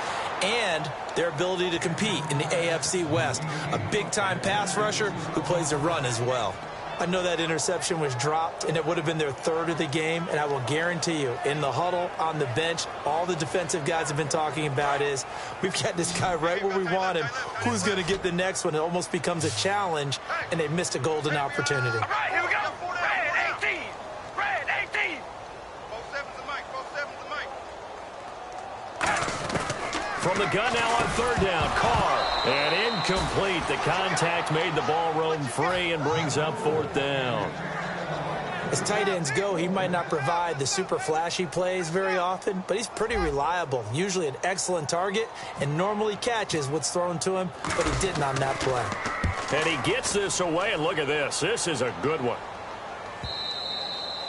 and their ability to compete in the AFC West. A big-time pass rusher who plays the run as well. I know that interception was dropped, and it would have been their 3rd of the game, and I will guarantee you, in the huddle, on the bench, all the defensive guys have been talking about is, we've got this guy right where we want him. Who's going to get the next one? It almost becomes a challenge, and they missed a golden opportunity. All right, here we go. Red 18. Red 18. 4-7's the mic. 4-7's the mic. From the gun now on 3rd down, Carr. And incomplete. The contact made the ball roam free and brings up 4th down. As tight ends go, he might not provide the super flashy plays very often, but he's pretty reliable. Usually an excellent target and normally catches what's thrown to him, but he didn't on that play. And he gets this away, and look at this. This is a good one.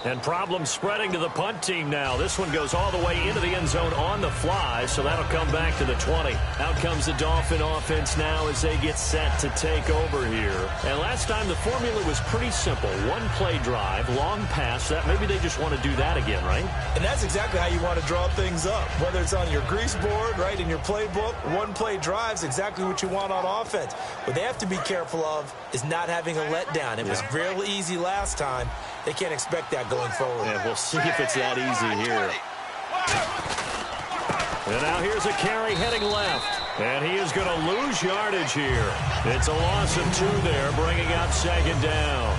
And problems spreading to the punt team now. This one goes all the way into the end zone on the fly, so that'll come back to the 20. Out comes the Dolphin offense now as they get set to take over here. And last time the formula was pretty simple. One play drive, long pass. That maybe they just want to do that again, right? And that's exactly how you want to draw things up. Whether it's on your grease board, right, in your playbook, one play drive's exactly what you want on offense. What they have to be careful of is not having a letdown. It was real easy last time. They can't expect that going forward. Yeah, we'll see if it's that easy here. And now here's a carry heading left. And he is going to lose yardage here. It's a loss of 2 there, bringing up 2nd down.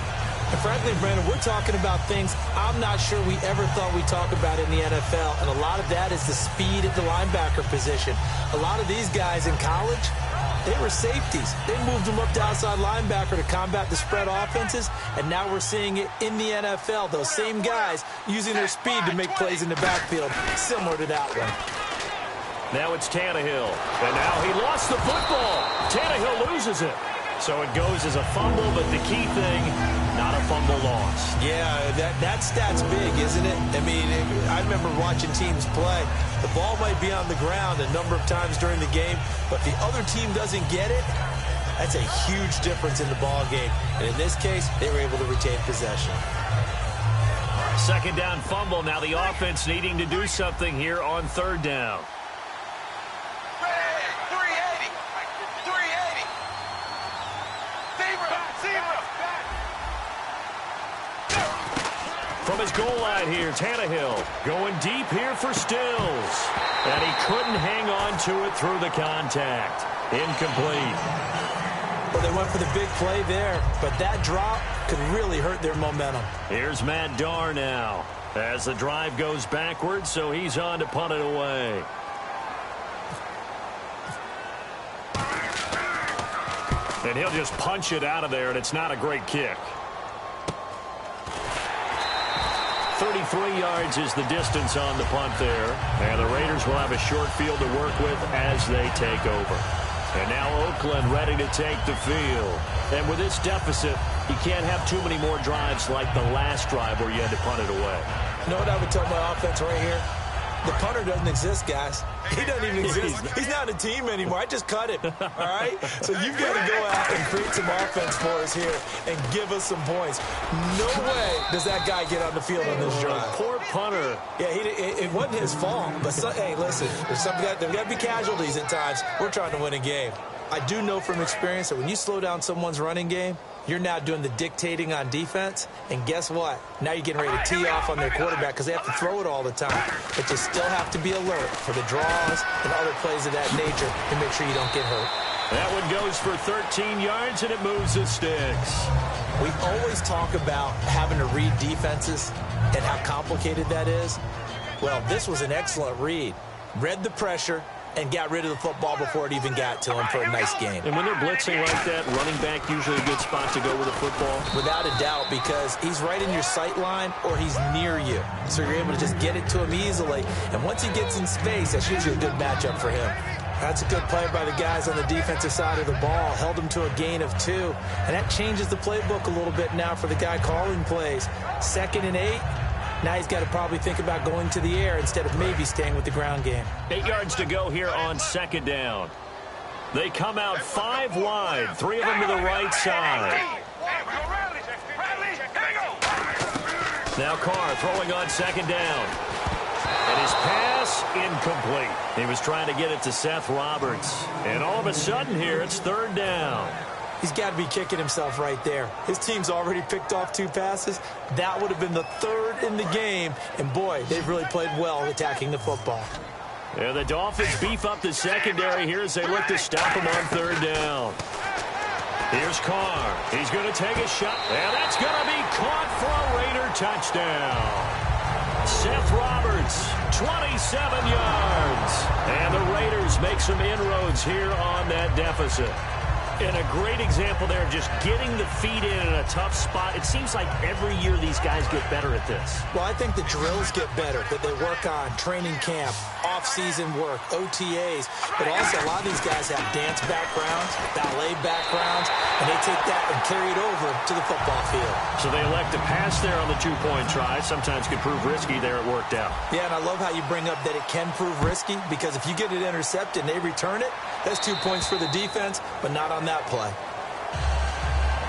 And frankly, Brandon, we're talking about things I'm not sure we ever thought we'd talk about in the NFL. And a lot of that is the speed at the linebacker position. A lot of these guys in college, they were safeties. They moved them up to outside linebacker to combat the spread offenses, and now we're seeing it in the NFL. Those same guys using their speed to make plays in the backfield, similar to that one. Now it's Tannehill, and now he lost the football. Tannehill loses it. So it goes as a fumble, but the key thing, not a fumble. fumble loss. Yeah, that stat's big, isn't it? I mean, I remember watching teams play. The ball might be on the ground a number of times during the game, but the other team doesn't get it. That's a huge difference in the ball game. And in this case, they were able to retain possession. Second down fumble. Now the offense needing to do something here on third down. 380. 380. Zebra. From his goal line here, Tannehill going deep here for Stills. And he couldn't hang on to it through the contact. Incomplete. Well, they went for the big play there, but that drop could really hurt their momentum. Here's Matt Darr now as the drive goes backwards, so he's on to punt it away. And he'll just punch it out of there, and it's not a great kick. 33 yards is the distance on the punt there. And the Raiders will have a short field to work with as they take over. And now Oakland ready to take the field. And with this deficit, you can't have too many more drives like the last drive where you had to punt it away. You know what I would tell my offense right here? The punter doesn't exist, guys. He doesn't even exist. He's not a team anymore. I just cut him, all right? So you've got to go out and create some offense for us here and give us some points. No way does that guy get on the field on this drive. Poor punter. Yeah, it wasn't his fault. But, hey, listen, there's got to be casualties at times. We're trying to win a game. I do know from experience that when you slow down someone's running game, you're now doing the dictating on defense, and guess what? Now you're getting ready to tee off on their quarterback because they have to throw it all the time. But you still have to be alert for the draws and other plays of that nature to make sure you don't get hurt. That one goes for 13 yards, and it moves the sticks. We always talk about having to read defenses and how complicated that is. Well, this was an excellent read. Read the pressure and got rid of the football before it even got to him for a nice game. And when they're blitzing like that, running back usually a good spot to go with the football? Without a doubt, because he's right in your sight line or he's near you. So you're able to just get it to him easily. And once he gets in space, that's usually a good matchup for him. That's a good play by the guys on the defensive side of the ball. Held him to a gain of 2. And that changes the playbook a little bit now for the guy calling plays. 2nd and 8. Now he's got to probably think about going to the air instead of maybe staying with the ground game. 8 yards to go here on second down. They come out 5 wide, 3 of them to the right side. Now Carr throwing on second down. And his pass incomplete. He was trying to get it to Seth Roberts. And all of a sudden here, it's third down. He's got to be kicking himself right there. His team's already picked off 2 passes. That would have been the 3rd in the game. And, boy, they've really played well attacking the football. And the Dolphins beef up the secondary here as they look to stop him on third down. Here's Carr. He's going to take a shot. And that's going to be caught for a Raider touchdown. Seth Roberts, 27 yards. And the Raiders make some inroads here on that deficit. And a great example there, just getting the feet in a tough spot. It seems like every year these guys get better at this. Well, I think the drills get better, that they work on training camp, off-season work, OTAs. But also, a lot of these guys have dance backgrounds, ballet backgrounds, and they take that and carry it over to the football field. So they elect to pass there on the 2-point try. Sometimes could prove risky. There it worked out. Yeah, and I love how you bring up that it can prove risky, because if you get it intercepted and they return it, that's 2 points for the defense, but not on that play.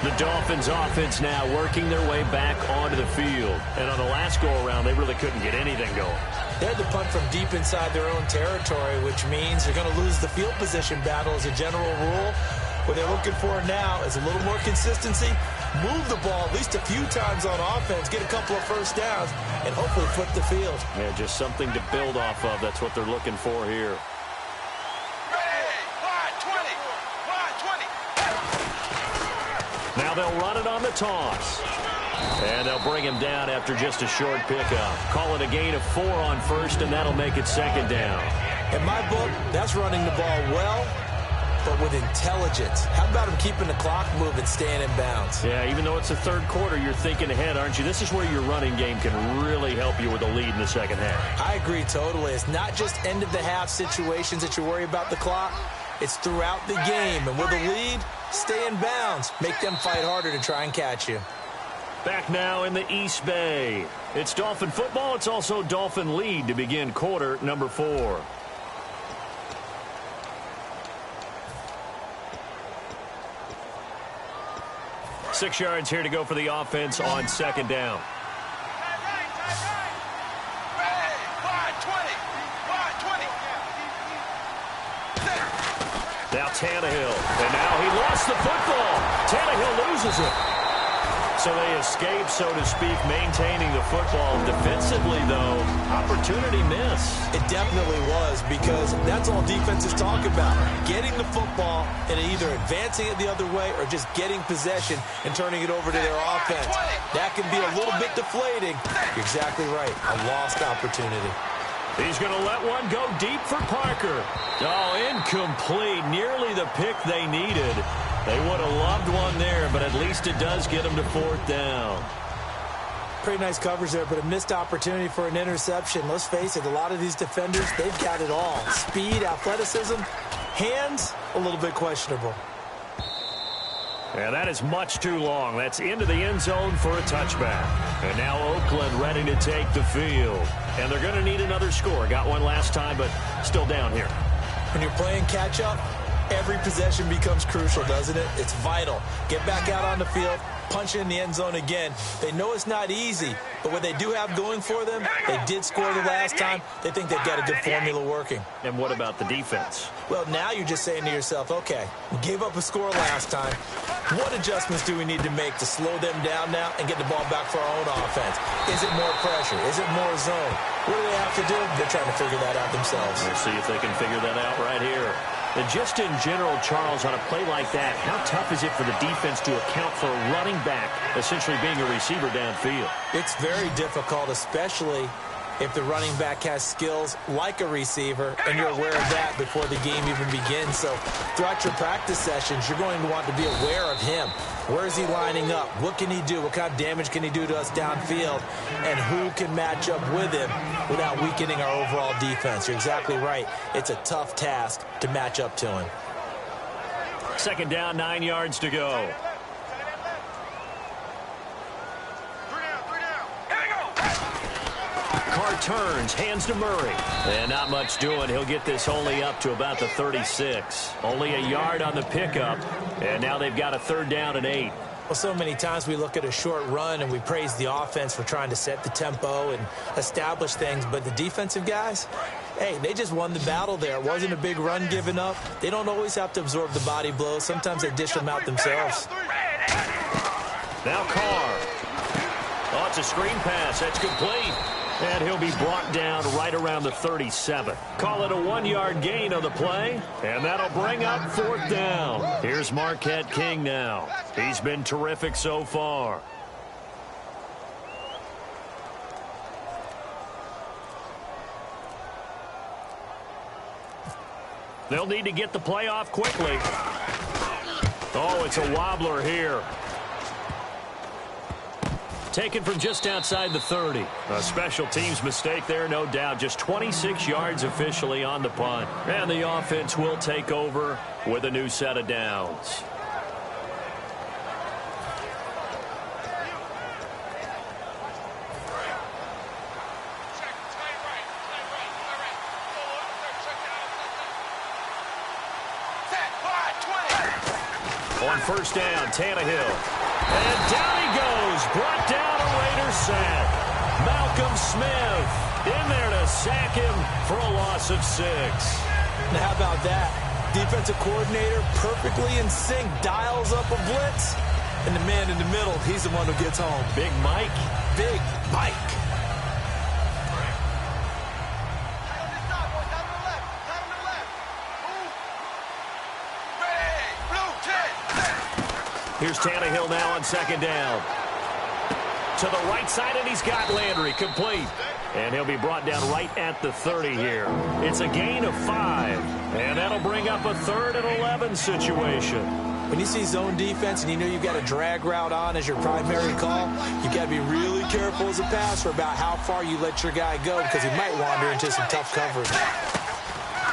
The Dolphins offense now working their way back onto the field. And on the last go-around, they really couldn't get anything going. They had to punt from deep inside their own territory, which means they're going to lose the field position battle as a general rule. What they're looking for now is a little more consistency, move the ball at least a few times on offense, get a couple of first downs, and hopefully flip the field. Yeah, just something to build off of. That's what they're looking for here. Now they'll run it on the toss. And they'll bring him down after just a short pickup. Call it a gain of 4 on first, and that'll make it second down. In my book, that's running the ball well, but with intelligence. How about him keeping the clock moving, staying in bounds? Yeah, even though it's the third quarter, you're thinking ahead, aren't you? This is where your running game can really help you with a lead in the second half. I agree totally. It's not just end-of-the-half situations that you worry about the clock. It's throughout the game. And with a lead, stay in bounds. Make them fight harder to try and catch you. Back now in the East Bay. It's Dolphin football. It's also Dolphin lead to begin quarter number 4. Six yards here to go for the offense on second down. Now Tannehill. And now he lost the football. Tannehill loses it. So they escape, so to speak, maintaining the football. Defensively, though, opportunity miss. It definitely was, because that's all defenses talk about. Getting the football and either advancing it the other way or just getting possession and turning it over to their offense. That can be a little bit deflating. You're exactly right. A lost opportunity. He's going to let one go deep for Parker. Oh, incomplete. Nearly the pick they needed. They would have loved one there, but at least it does get them to fourth down. Pretty nice coverage there, but a missed opportunity for an interception. Let's face it, a lot of these defenders, they've got it all. Speed, athleticism, hands, a little bit questionable. Yeah, that is much too long. That's into the end zone for a touchback. And now Oakland ready to take the field. And they're going to need another score. Got one last time, but still down here. When you're playing catch-up, every possession becomes crucial, doesn't it? It's vital. Get back out on the field, punch it in the end zone again. They know it's not easy, but what they do have going for them, they did score the last time. They think they've got a good formula working. And what about the defense? Well, now you're just saying to yourself, okay, we gave up a score last time. What adjustments do we need to make to slow them down now and get the ball back for our own offense? Is it more pressure? Is it more zone? What do they have to do? They're trying to figure that out themselves. We'll see if they can figure that out right here. And just in general, Charles, on a play like that, how tough is it for the defense to account for a running back essentially being a receiver downfield? It's very difficult, especially if the running back has skills like a receiver, and you're aware of that before the game even begins. So throughout your practice sessions, you're going to want to be aware of him. Where is he lining up? What can he do? What kind of damage can he do to us downfield? And who can match up with him without weakening our overall defense? You're exactly right. It's a tough task to match up to him. Second down, 9 yards to go. Carr turns, hands to Murray. And not much doing. He'll get this only up to about the 36. Only a yard on the pickup. And now they've got a third down and 8. Well, so many times we look at a short run and we praise the offense for trying to set the tempo and establish things. But the defensive guys, hey, they just won the battle there. It wasn't a big run given up. They don't always have to absorb the body blows. Sometimes they dish them out themselves. Now Carr. Oh, it's a screen pass. That's complete. And he'll be brought down right around the 37. Call it a 1-yard gain on the play. And that'll bring up fourth down. Here's Marquette King now. He's been terrific so far. They'll need to get the play off quickly. Oh, it's a wobbler here. Taken from just outside the 30. A special teams mistake there, no doubt. Just 26 yards officially on the punt. And the offense will take over with a new set of downs. On first down, Tannehill. And down he goes. Brought down a Raider sack. Malcolm Smith in there to sack him for a loss of 6. Now, how about that? Defensive coordinator perfectly in sync, dials up a blitz. And the man in the middle, he's the one who gets home. Big Mike. Big Mike. Here's Tannehill now on second down. To the right side, and he's got Landry complete. And he'll be brought down right at the 30 here. It's a gain of 5. And that'll bring up a 3rd and 11 situation. When you see zone defense and you know you've got a drag route on as your primary call, you've got to be really careful as a passer about how far you let your guy go, because he might wander into some tough coverage.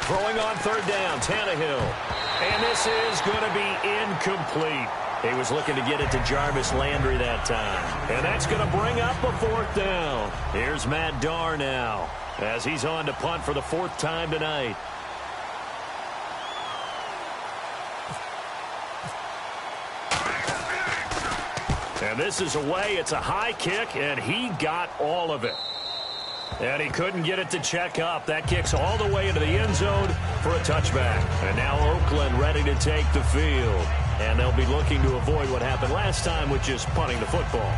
Throwing on third down, Tannehill. And this is going to be incomplete. He was looking to get it to Jarvis Landry that time. And that's going to bring up a 4th down. Here's Matt Darr now as he's on to punt for the 4th time tonight. And this is away. It's a high kick, and he got all of it. And he couldn't get it to check up. That kicks all the way into the end zone for a touchback. And now Oakland ready to take the field. And they'll be looking to avoid what happened last time, which is punting the football.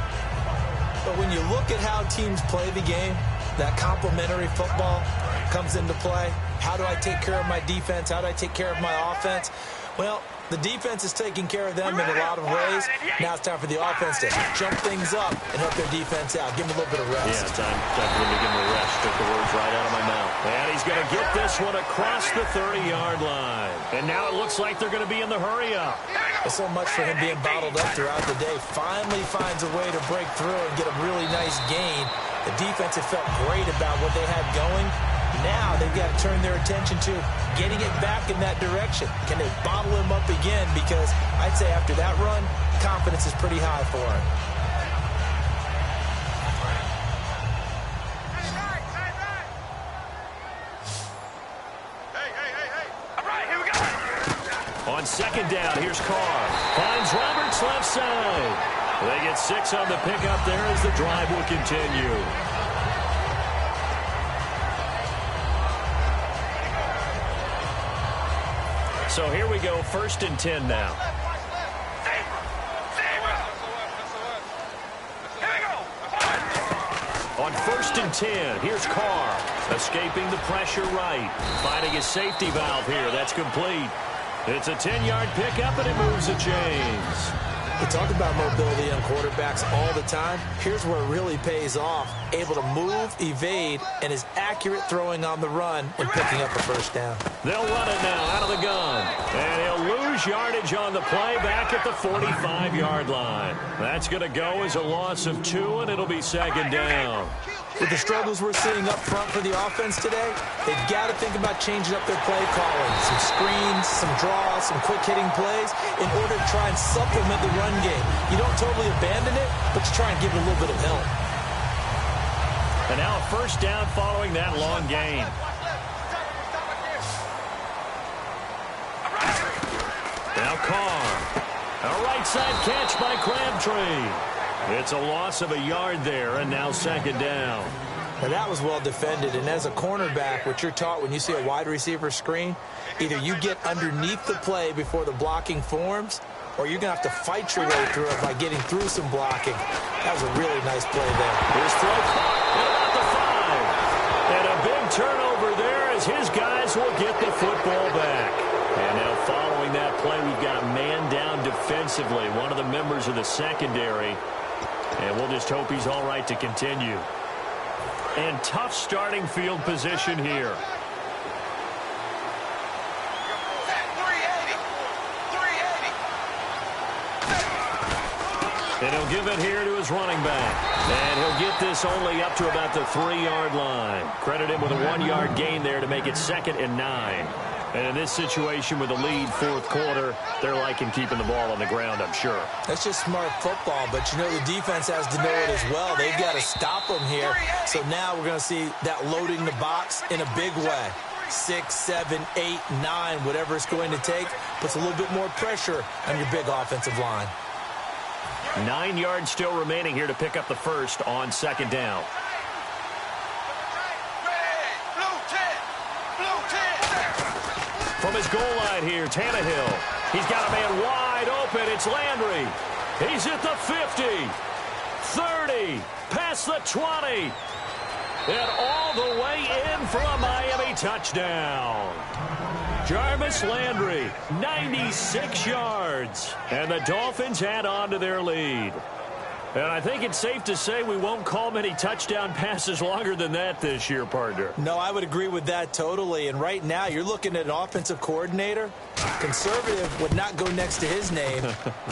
But when you look at how teams play the game, that complementary football comes into play. How do I take care of my defense? How do I take care of my offense? Well, the defense is taking care of them in a lot of ways. Now it's time for the offense to jump things up and help their defense out. Give them a little bit of rest. Yeah, time for them to give them a rest. Took the words right out of my mouth. And he's going to get this one across the 30-yard line. And now it looks like they're going to be in the hurry-up. There's so much for him being bottled up throughout the day. Finally finds a way to break through and get a really nice gain. The defense had felt great about what they had going. Now they've got to turn their attention to getting it back in that direction. Can they bottle him up again? Because I'd say after that run, confidence is pretty high for him. All right, here we go. On 2nd down, here's Carr. Finds Roberts left side. They get 6 on the pickup there as the drive will continue. So here we go, 1st and 10 now. On 1st and 10, here's Carr. Escaping the pressure right. Finding his safety valve here. That's complete. It's a 10-yard pickup, and it moves the chains. We talk about mobility on quarterbacks all the time. Here's where it really pays off. Able to move, evade, and is accurate throwing on the run and picking up a 1st down. They'll run it now out of the gun. And he'll lose yardage on the play back at the 45-yard line. That's going to go as a loss of 2, and it'll be 2nd down. With the struggles we're seeing up front for the offense today, they've got to think about changing up their play calling. Some screens, some draws, some quick-hitting plays in order to try and supplement the run game. You don't totally abandon it, but you try and give it a little bit of help. And now a 1st down following that long gain. Now Carr. A right side catch by Crabtree. It's a loss of a yard there, and now 2nd down. Now that was well defended, and as a cornerback, what you're taught when you see a wide receiver screen, either you get underneath the play before the blocking forms, or you're going to have to fight your way through it by getting through some blocking. That was a really nice play there. Here's throw caught at about the 5. And a big turnover there as his guys will get the football back. And now following that play, we've got a man down defensively, one of the members of the secondary. And we'll just hope he's all right to continue. And tough starting field position here. 380. And he'll give it here to his running back. And he'll get this only up to about the 3-yard line. Credit him with a 1-yard gain there to make it 2nd and 9. And in this situation with a lead 4th quarter, they're liking keeping the ball on the ground, I'm sure. That's just smart football, but you know the defense has to know it as well. They've got to stop them here. So now we're going to see that loading the box in a big way. 6, 7, 8, 9, whatever it's going to take, puts a little bit more pressure on your big offensive line. 9 yards still remaining here to pick up the 1st on 2nd down. From his goal line here, Tannehill. He's got a man wide open. It's Landry. He's at the 50, 30, past the 20, and all the way in for a Miami touchdown. Jarvis Landry, 96 yards, and the Dolphins add on to their lead. And I think it's safe to say we won't call many touchdown passes longer than that this year, partner. No, I would agree with that totally. And right now, you're looking at an offensive coordinator. Conservative would not go next to his name.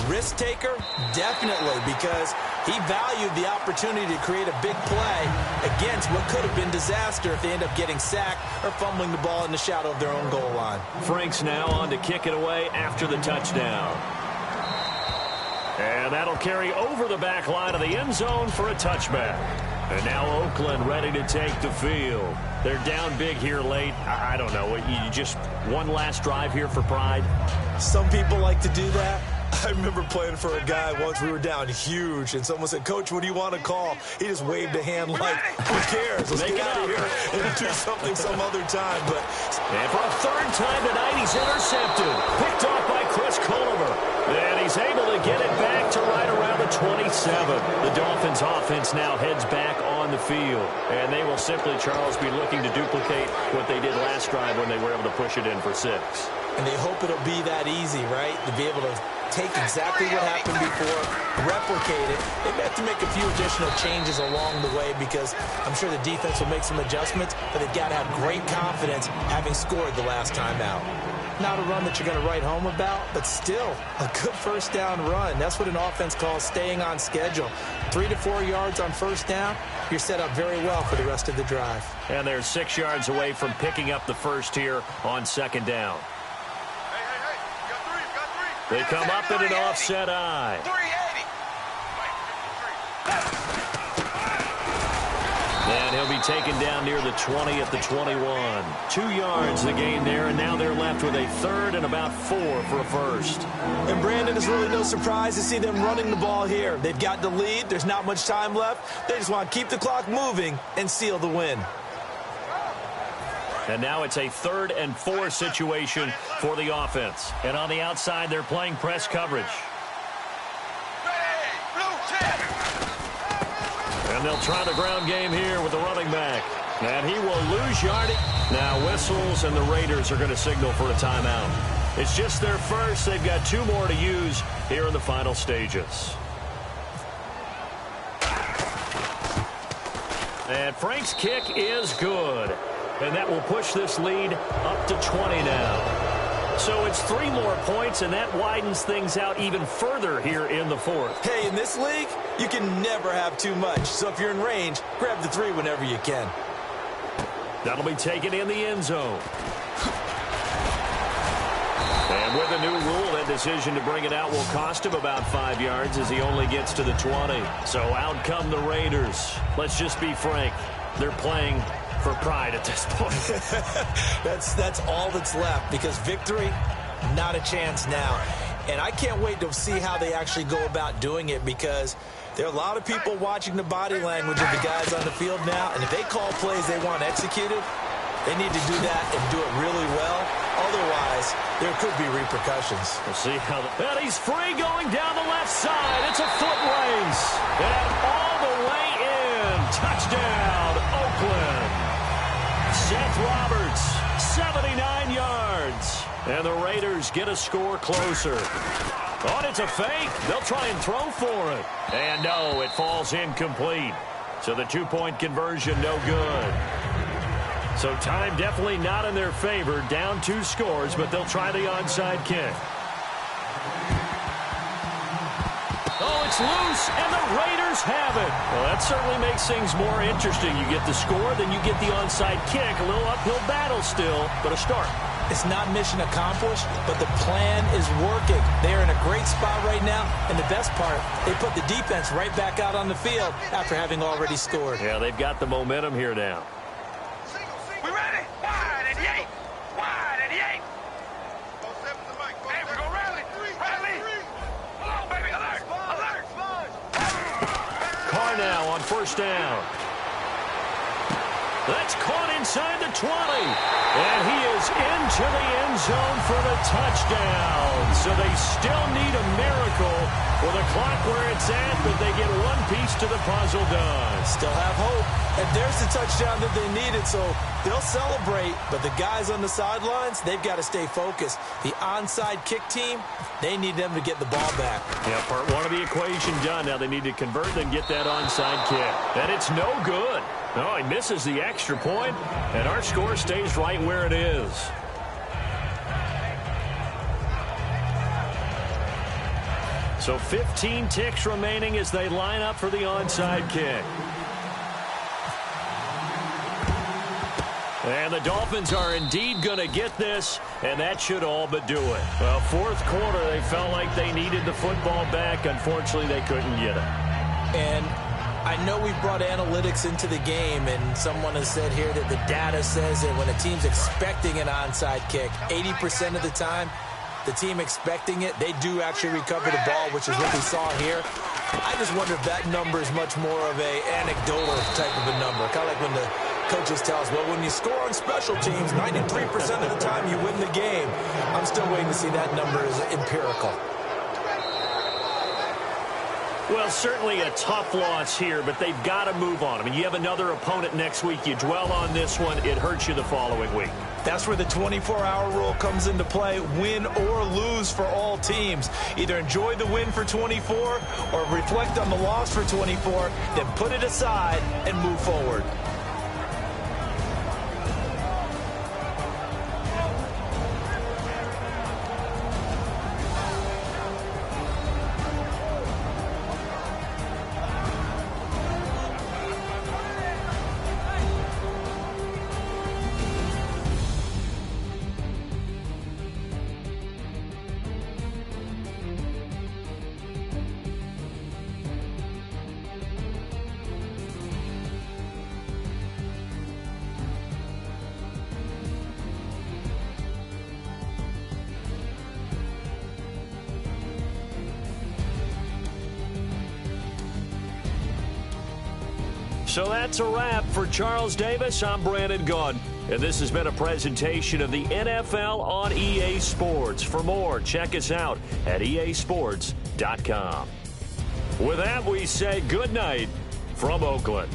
Risk taker, definitely, because he valued the opportunity to create a big play against what could have been disaster if they end up getting sacked or fumbling the ball in the shadow of their own goal line. Franks now on to kick it away after the touchdown. And that'll carry over the back line of the end zone for a touchback. And now Oakland ready to take the field. They're down big here late. I don't know. You just one last drive here for pride? Some people like to do that. I remember playing for a guy once. We were down huge, and someone said, "Coach, what do you want to call?" He just waved a hand like, "Who cares? Let's get out of here and do something some other time." But and for a third time tonight, he's intercepted. Picked off by Chris Culliver. And he's able to get it back to right around the 27. The Dolphins offense now heads back on the field. And they will simply, Charles, be looking to duplicate what they did last drive when they were able to push it in for 6. And they hope it'll be that easy, right? To be able to take exactly what happened before, replicate it. They may have to make a few additional changes along the way because I'm sure the defense will make some adjustments, but they've got to have great confidence having scored the last time out. Not a run that you're going to write home about, but still a good first down run. That's what an offense calls staying on schedule. 3 to 4 yards on first down, you're set up very well for the rest of the drive. And they're 6 yards away from picking up the first here on second down. They come up in an offset eye. 380. And he'll be taken down near the 20 at the 21. 2 yards the gain there, and now they're left with a third and about 4 for a first. And Brandon, is really no surprise to see them running the ball here. They've got the lead. There's not much time left. They just want to keep the clock moving and seal the win. And now it's a 3rd and 4 situation for the offense. And on the outside, they're playing press coverage. And they'll try the ground game here with the running back. And he will lose yardage. Now whistles, and the Raiders are going to signal for a timeout. It's just their first. They've got 2 more to use here in the final stages. And Frank's kick is good. And that will push this lead up to 20 now. So it's 3 more points, and that widens things out even further here in the 4th. Hey, in this league, you can never have too much. So if you're in range, grab the 3 whenever you can. That'll be taken in the end zone. And with a new rule, that decision to bring it out will cost him about 5 yards as he only gets to the 20. So out come the Raiders. Let's just be frank. They're playing for pride at this point. That's all that's left, because victory, not a chance now. And I can't wait to see how they actually go about doing it, because there are a lot of people watching the body language of the guys on the field now, and if they call plays they want executed, they need to do that and do it really well. Otherwise, there could be repercussions. We'll see how and he's free going down the left side. It's a foot race. And all the way in. Touchdown, Oakland. Seth Roberts, 79 yards. And the Raiders get a score closer. Oh, it's a fake. They'll try and throw for it. And no, it falls incomplete. So the 2-point conversion, no good. So time definitely not in their favor. Down 2 scores, but they'll try the onside kick. Oh, it's loose, and the Raiders have it. Well, that certainly makes things more interesting. You get the score, then you get the onside kick. A little uphill battle still, but a start. It's not mission accomplished, but the plan is working. They're in a great spot right now, and the best part, they put the defense right back out on the field after having already scored. Yeah, they've got the momentum here now. We ready? Wide and yank. Wide and yank. Hey, we're going to rally. Rally. Come on, baby. Alert. Alert. Carr now on first down. That's caught inside the 20. And he is into the end zone for the touchdown. So they still need a miracle with a clock where it's at, but they get one piece to the puzzle done. Still have hope. And there's the touchdown that they needed, so they'll celebrate. But the guys on the sidelines, they've got to stay focused. The onside kick team, they need them to get the ball back. Yeah, part 1 of the equation done. Now they need to convert and get that onside kick. And it's no good. No, he misses the extra point, and our score stays right where it is. So 15 ticks remaining as they line up for the onside kick. And the Dolphins are indeed going to get this, and that should all but do it. Well, fourth quarter, they felt like they needed the football back. Unfortunately, they couldn't get it. And I know we brought analytics into the game, and someone has said here that the data says that when a team's expecting an onside kick, 80% of the time, the team expecting it, they do actually recover the ball, which is what we saw here. I just wonder if that number is much more of a anecdotal type of a number. Kind of like when the coaches tell us, well, when you score on special teams, 93% of the time you win the game. I'm still waiting to see that number as empirical. Well, certainly a tough loss here, but they've got to move on. I mean, you have another opponent next week. You dwell on this one, it hurts you the following week. That's where the 24-hour rule comes into play, win or lose for all teams. Either enjoy the win for 24 or reflect on the loss for 24, then put it aside and move forward. So that's a wrap for Charles Davis. I'm Brandon Gunn, and this has been a presentation of the NFL on EA Sports. For more, check us out at easports.com. With that, we say good night from Oakland.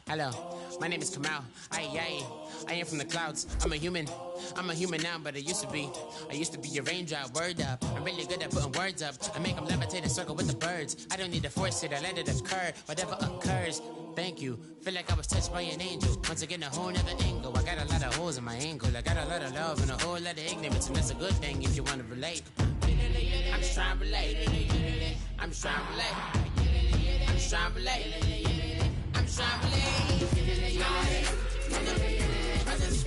Hello, my name is Kamal. I am from the clouds. I'm a human now, but I used to be a raindrop. Word up, I'm really good at putting words up. I make them levitate and circle with the birds. I don't need to force it, I let it occur. Whatever occurs, thank you. Feel like I was touched by an angel. Once again, a whole nother angle. I got a lot of holes in my ankle. I got a lot of love and a whole lot of ignorance, and that's a good thing if you want to relate. I'm just trying to relate. I'm just trying to relate. I'm just trying to relate. I'm just trying to relate. Presence,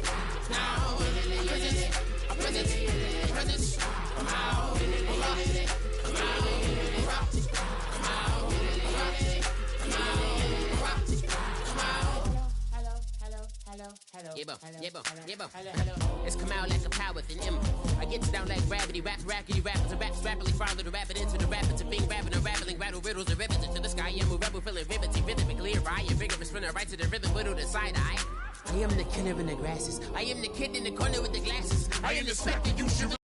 now, presence, come out, come It's come out like a power within him. I get down like gravity, rackety rappers and raps rapidly follow the rapid into the rapid to being rapping and rattling, rattle riddle, riddles, and rivets into the sky. I'm a rebel, feeling riveting, rhythmically right. A bigger spinner right to the rhythm, but to the side eye. I am the killer in the grasses. I am the kid in the corner with the glasses. I am the spectre you should